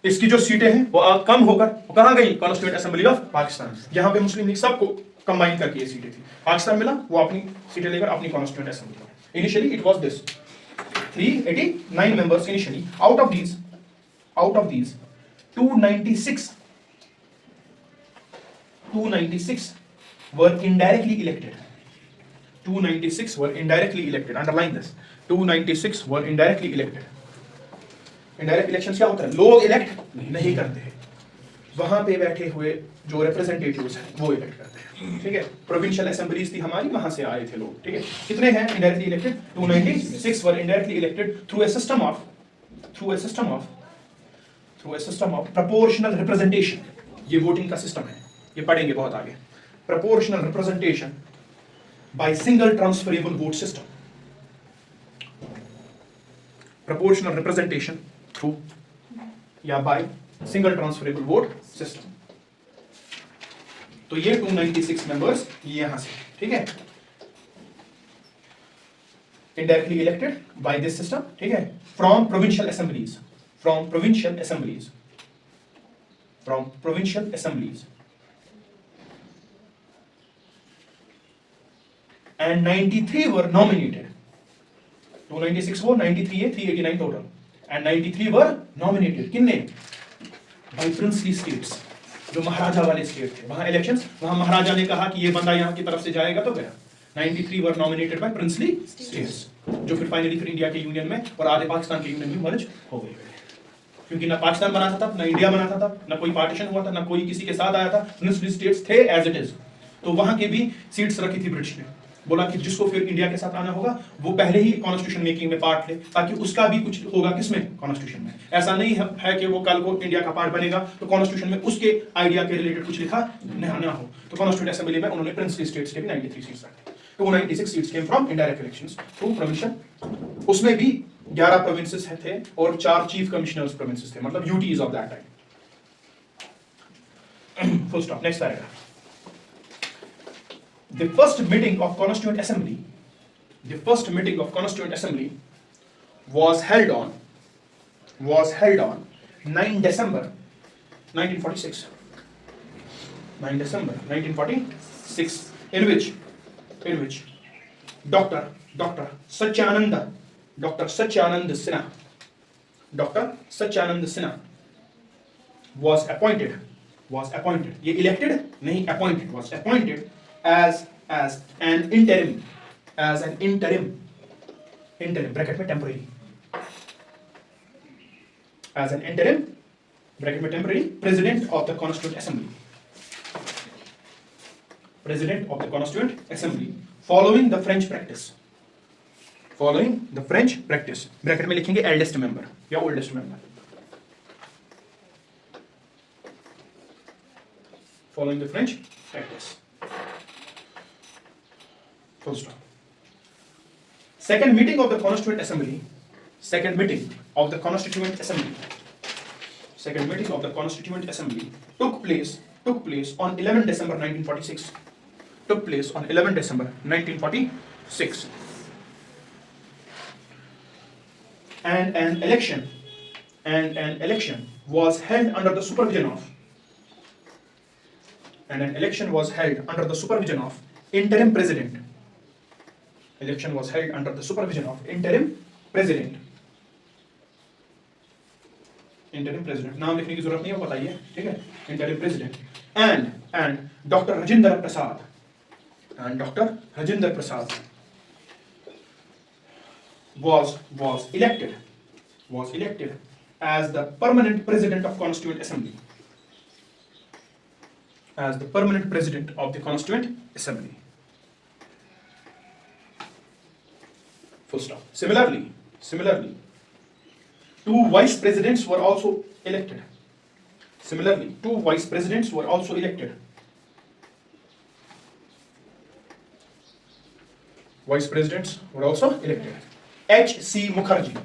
इसकी जो सीटें हैं वो कम होकर वो कहाँ गई? Constituent assembly of Pakistan. यहाँ पे मुस्लिम लीग सबको कंबाइन करके ये सीटें थी. पाकिस्तान मिला, वो अपनी सीटें लेकर अपनी constituent assembly. Initially it was this 389 members initially. Out of these 296 were indirectly elected. 296 were indirectly elected. Underline this. 296 were indirectly elected. Indirect elections क्या होता है? लोग इलेक्ट नहीं करते हैं, वहां पे बैठे हुए जो रिप्रेजेंटेटिव्स हैं वो इलेक्ट करते हैं. ठीक है. प्रोविंशियल असेंबलीज थी हमारी, वहां से आए थे लोग. ठीक है. कितने हैं indirectly elected? 296 were indirectly elected through a system of proportional representation. ये वोटिंग का सिस्टम है, ये पढ़ेंगे बहुत आगे. Proportional representation by single transferable vote system. Proportional representation through या by single transferable vote system. तो ये 296 members यहां से. ठीक है. Indirectly elected by this system. ठीक है. From provincial assemblies. And 93 were nominated. 296 वो 93 है, 389 total. And 93 were nominated. किन्ने? By princely states. जो महाराजा वाले स्टेट थे, वहां इलेक्शंस, वहां महाराजा ने कहा कि ये बंदा यहाँ की तरफ से जाएगा तो गया. 93 were nominated by princely states, जो फिर फाइनली फिर इंडिया के यूनियन में और आधे पाकिस्तान के यूनियन में मर्ज हो गए. क्योंकि ना पाकिस्तान बना था तब, ना इंडिया बना था तब, ना कोई पार्टीशन हुआ था, ना कोई किसी के साथ आया था. प्रिंसली स्टेट्स थे एज इट इज. तो वहां के भी सीट्स रखी थी ब्रिटिश ने. बोला कि जिसको फिर इंडिया के साथ आना होगा वो पहले ही कॉन्स्टिट्यूशन मेकिंग में पार्ट ले, ताकि उसका भी कुछ होगा किसमें? कॉन्स्टिट्यूशन में. ऐसा नहीं है कि वो कल को इंडिया का पार्ट बनेगा तो कॉन्स्टिट्यूशन में उसके आइडिया के रिलेटेड कुछ लिखा ना हो. तो कॉन्स्टिट्यूएंट असेंबली में उन्होंने प्रिंसली स्टेट्स के भी 93 सीट्स रखे. 296 seats came from indirect elections through provincial. उसमें भी 11 प्रोविंसेस थे और 4 चीफ कमिश्नर्स प्रोविंसेस थे, मतलब UTs of that time. Full stop. Next paragraph. The first meeting of Constituent Assembly was held on 9 December 1946. 9 December 1946, in which Dr. Satyanand Sinha was appointed. ये elected नहीं, appointed. Was appointed as an interim bracket में temporary, as an interim bracket में temporary, president of the constituent assembly, president of the constituent assembly following the French practice, following the French practice, bracket में लिखेंगे एल्डेस्ट मेंबर या oldest member, following the French practice. Full stop. Second meeting of the Constituent Assembly. Second meeting of the Constituent Assembly. Second meeting of the Constituent Assembly took place on 11 December 1946. Took place on 11 December 1946. And an election was held under the supervision of interim president. Election was held under the supervision of interim president. Interim president, नाम लिखने की जरूरत नहीं है, बताइए, ठीक है? Interim president and Dr. Rajendra Prasad. And Dr. Rajendra Prasad was elected as the permanent president of Constituent Assembly. As the permanent president of the Constituent Assembly. Full stop. Similarly, two vice presidents were also elected. Vice presidents were also elected. H.C. Mukherjee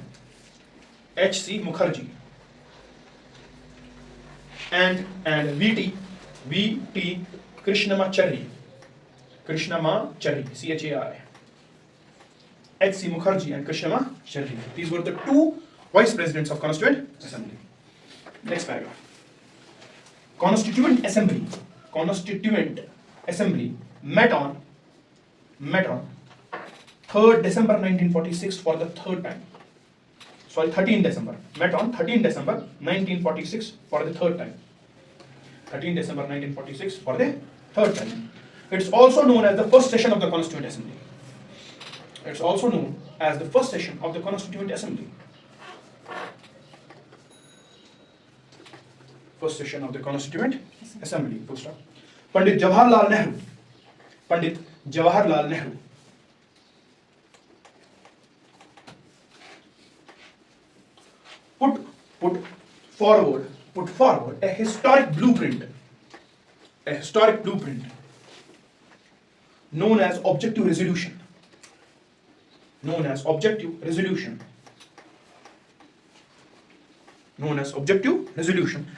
and V.T. Krishnamachari, CHARI. H.C. Mukherjee and Krishnamachari. These were the two vice presidents of Constituent Assembly. Next paragraph. Constituent Assembly met on 3rd December 1946 for the third time. 13 December. Met on 13 December 1946 for the third time. 13 December 1946 for the third time. It's also known as the first session of the Constituent Assembly. First session of the Constituent Assembly. Full stop. Pandit Jawaharlal Nehru put forward a historic blueprint known as objective resolution.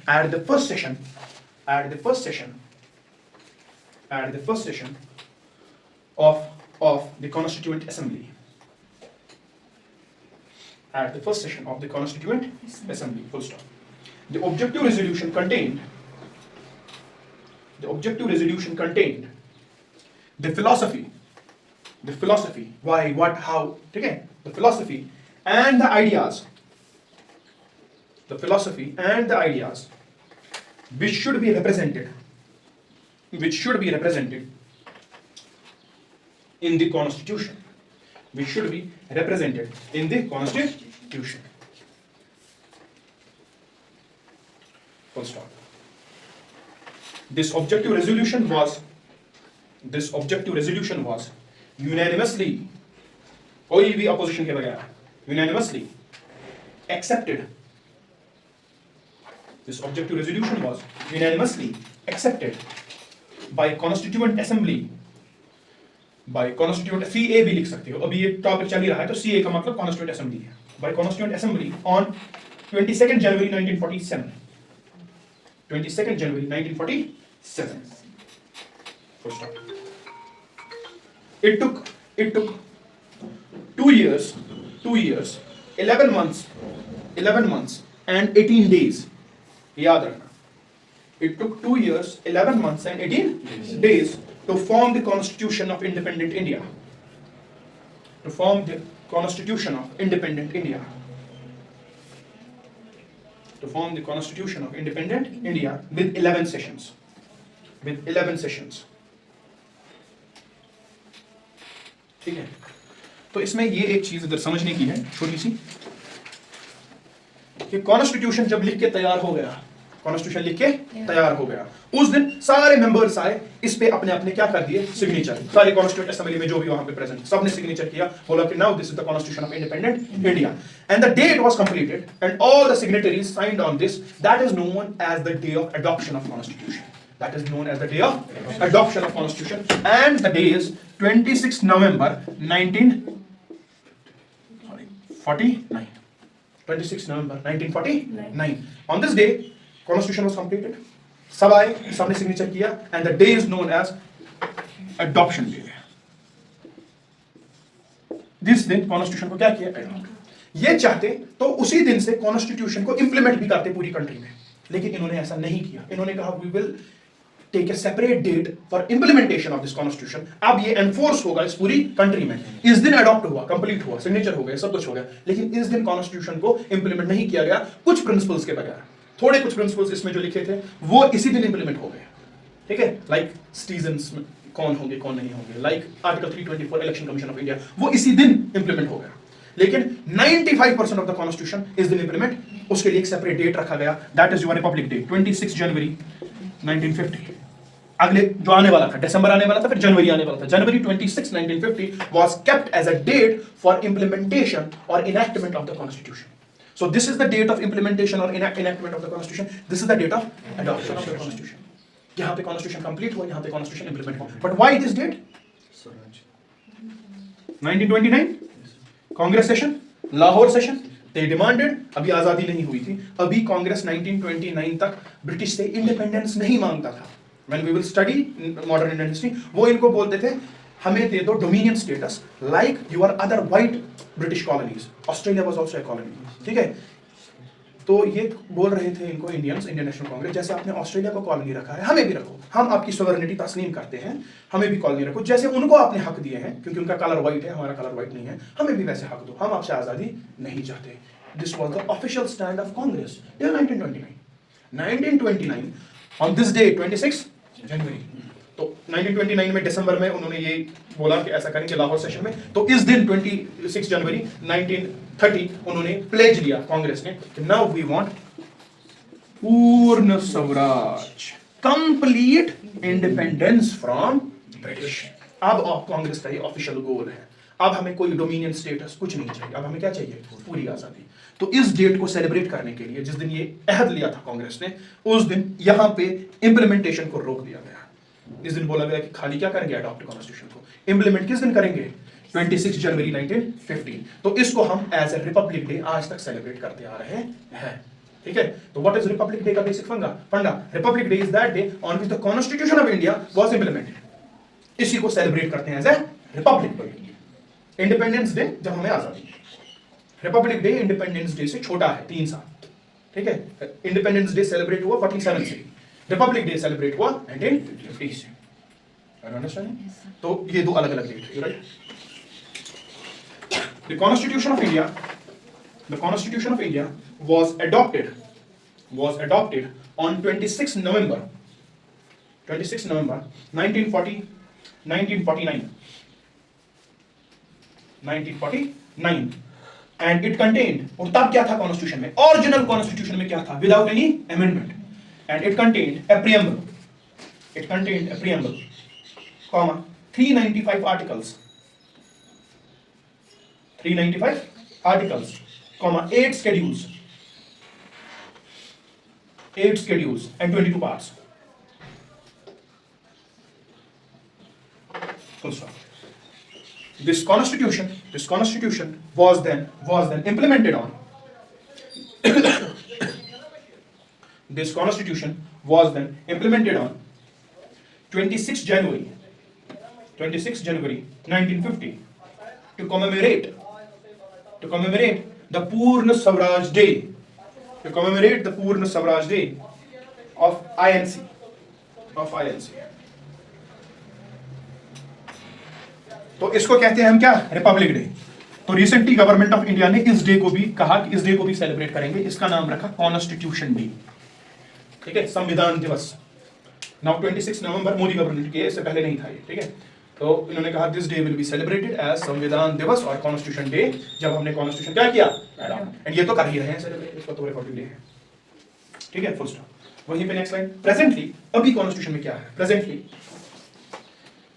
At the first session of the Constituent Assembly. At the first session of the Constituent Assembly. Full stop. The objective resolution contained the philosophy, why, what, how, okay? The philosophy and the ideas which should be represented in the Constitution. Full stop. This objective resolution was unanimously, कोई भी opposition के बगैर, unanimously accepted. This objective resolution was unanimously accepted by Constituent Assembly. By Constituent, CA भी लिख सकते हो, अभी ये टॉपिक चल ही रहा है तो CA का मतलब Constituent Assembly है. By Constituent Assembly on 22nd January 1947. 22nd January 1947. Full stop. It took 2 years, 11 months and 18 days. याद रखना. It took 2 years, 11 months and 18 days to form the Constitution of Independent India. With 11 sessions. ठीक है. तो इसमें ये एक चीज इधर समझने की है छोटी सी, कि कॉन्स्टिट्यूशन जब लिख के तैयार हो गया, कॉन्स्टिट्यूशन लिख के तैयार हो गया। उस दिन सारे मेंबर्स आए, इस पे अपने अपने क्या कर दिए, सिग्नेचर। सारे कॉन्स्टिट्यूंट असेंबली में जो भी वहां पे प्रेजेंट, सबने सिग्नेचर किया, बोला कि now this is the constitution of independent India and the day it was completed and all the signatories signed on this, that is known as the day of adoption of constitution. That is known as the day of adoption of constitution, and the day is 26 November 1949. 26 November 1949. On this day, constitution was completed. सब आए, सबने सिग्नेचर किया, and the day is known as adoption day. जिस दिन कॉन्स्टिट्यूशन को क्या किया, अडॉप्ट। ये चाहते तो उसी दिन से कॉन्स्टिट्यूशन को इंप्लीमेंट भी करते पूरी कंट्री में, लेकिन इन्होंने ऐसा नहीं किया। इन्होंने कहा we will take a separate date for implementation of this constitution. अब ये एनफोर्स होगा इस पूरी कंट्री में। इस दिन अडॉप्ट हुआ, कंप्लीट हुआ, सिग्नेचर हो गया, सब कुछ हो गया, लेकिन इस दिन कॉन्स्टिट्यूशन को इंप्लीमेंट नहीं किया गया कुछ प्रिंसिपल्स के बगैर। थोड़े कुछ प्रिंसिपल्स इसमें जो लिखे थे वो इसी दिन इंप्लीमेंट हो गए, ठीक है। लाइक सिटीजन्स कौन होंगे कौन नहीं होंगे, like article 324 election commission of India, वो इसी दिन इंप्लीमेंट हो गया। लेकिन 95% ऑफ द कॉन्स्टिट्यूशन इस दिन इंप्लीमेंट, उसके लिए एक सेपरेट डेट रखा गया, that is your Republic day, 26 जनवरी 1950। अगले जो आने वाला था, दिसंबर आने वाला था, फिर जनवरी आने वाला था। जनवरी 26 1950 was kept as a date for implementation or enactment of the constitution. So this is the date of implementation or enactment of the constitution. This is the date of adoption of the constitution. यहाँ पे constitution complete हुआ, यहाँ पे constitution implement हुआ. But why this date? 1929 Congress session, Lahore session, they demanded, अभी आजादी नहीं हुई थी, अभी कांग्रेस 1929 तक ब्रिटिश से इंडिपेंडेंस नहीं मांगता था। When we will study modern Indian history, वो इनको बोलते थे हमें दे दो dominion status like your other white British colonies. Australia was also a colony, ठीक है। तो ये बोल रहे थे इनको इंडियंस, इंडियन नेशनल कांग्रेस, जैसे आपने ऑस्ट्रेलिया को कॉलोनी रखा है, हमें भी रखो, हम आपकी सोवरेनिटी तस्लीम करते हैं, हमें भी कॉलोनी रखो। जैसे उनको आपने हक दिए हैं, क्योंकि उनका कलर व्हाइट है, हमारा कलर व्हाइट नहीं है, हमें भी वैसे हक दो, हम आपसे आजादी नहीं चाहते। This was the official stand of Congress till 1929। 1929 on this day 26 जनवरी, तो 1929 में दिसंबर में उन्होंने ये बोला कि ऐसा करेंगे लाहौर सेशन में। तो इस दिन 26 जनवरी 1930 उन्होंने प्लेज लिया कांग्रेस ने कि नाउ वी वांट पूर्ण Swaraj, complete independence from British. अब कांग्रेस का ये ऑफिशियल गोल है, अब हमें कोई डोमिनियन स्टेटस कुछ नहीं चाहिए, अब हमें क्या चाहिए, पूरी आजादी। तो इस डेट को सेलिब्रेट करने के लिए, जिस दिन ये अहद लिया था कांग्रेस ने, उस दिन यहां पे इंप्लीमेंटेशन को रोक दिया गया। इस दिन बोला गया कि खाली क्या करेंगे, अडॉप्ट कॉन्स्टिट्यूशन को इंप्लीमेंट किस दिन करेंगे, 26 जनवरी 1950। तो इसको हम एज ए रिपब्लिक डे आज तक सेलिब्रेट करते आ रहे हैं, ठीक है। तो व्हाट इज रिपब्लिक डे का basic funda? Republic day is that day on which the constitution of India was implemented. इसी को सेलिब्रेट करते हैं as a republic day. Independence day जब हमें आजादी, रिपब्लिक डे इंडिपेंडेंस डे से छोटा है 3 साल, ठीक है। इंडिपेंडेंस डे सेलिब्रेट हुआ 47 से, रिपब्लिक डे सेलिब्रेट हुआ 1950 से। तो ये दो अलग अलग डेट है, right. The constitution of India was adopted on 26 November 1949 and it contained, और तब क्या था कॉन्स्टिट्यूशन में, ओरिजिनल कॉन्स्टिट्यूशन में क्या था, without any amendment, and it contained a preamble, comma 395 articles, comma 8 schedules and 22 parts. Full stop. This constitution was then implemented on this constitution was then implemented on 26 January 1950 to commemorate the Purna Swaraj Day, of INC. तो इसको कहते हैं हम क्या, रिपब्लिक डे। तो रिसेंटली गवर्नमेंट ऑफ इंडिया ने इस डे को भी कहा कि इस डे को भी सेलिब्रेट करेंगे, इसका नाम रखा कॉन्स्टिट्यूशन डे, ठीक है, संविधान दिवस। नाउ 26 नवंबर मोदी गवर्नमेंट के, इससे पहले नहीं था ये, ठीक है। तो इन्होंने कहा this day will be celebrated as Samvidhan Diwas और कॉन्स्टिट्यूशन डे, जब हमने कॉन्स्टिट्यूशन क्या किया, एंड ये तो कर ही रहे हैं सेलिब्रेट, इसका तो रिपब्लिक डे है, ठीक है, फुल स्टॉप। वहीं पे नेक्स्ट लाइन, प्रेजेंटली, अभी कॉन्स्टिट्यूशन में क्या है, presently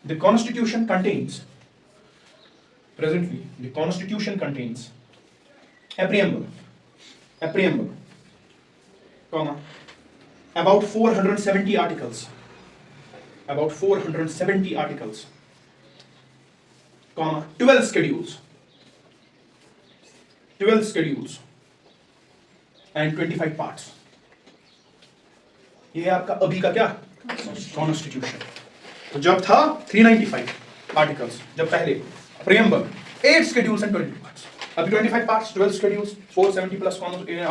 the constitution contains, presently the constitution contains a preamble comma about 470 articles, about 470 articles comma 12 schedules and 25 parts. ये है आपका अभी का क्या कॉन्स्टिट्यूशन. तो जब था 395 आर्टिकल्स, जब पहले preamble 8 schedules and 22 parts, अभी 25 parts, 12 schedules, 470 plus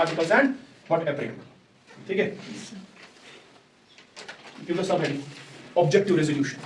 articles and what a preamble. ठीक है, give us a heading, objective resolution.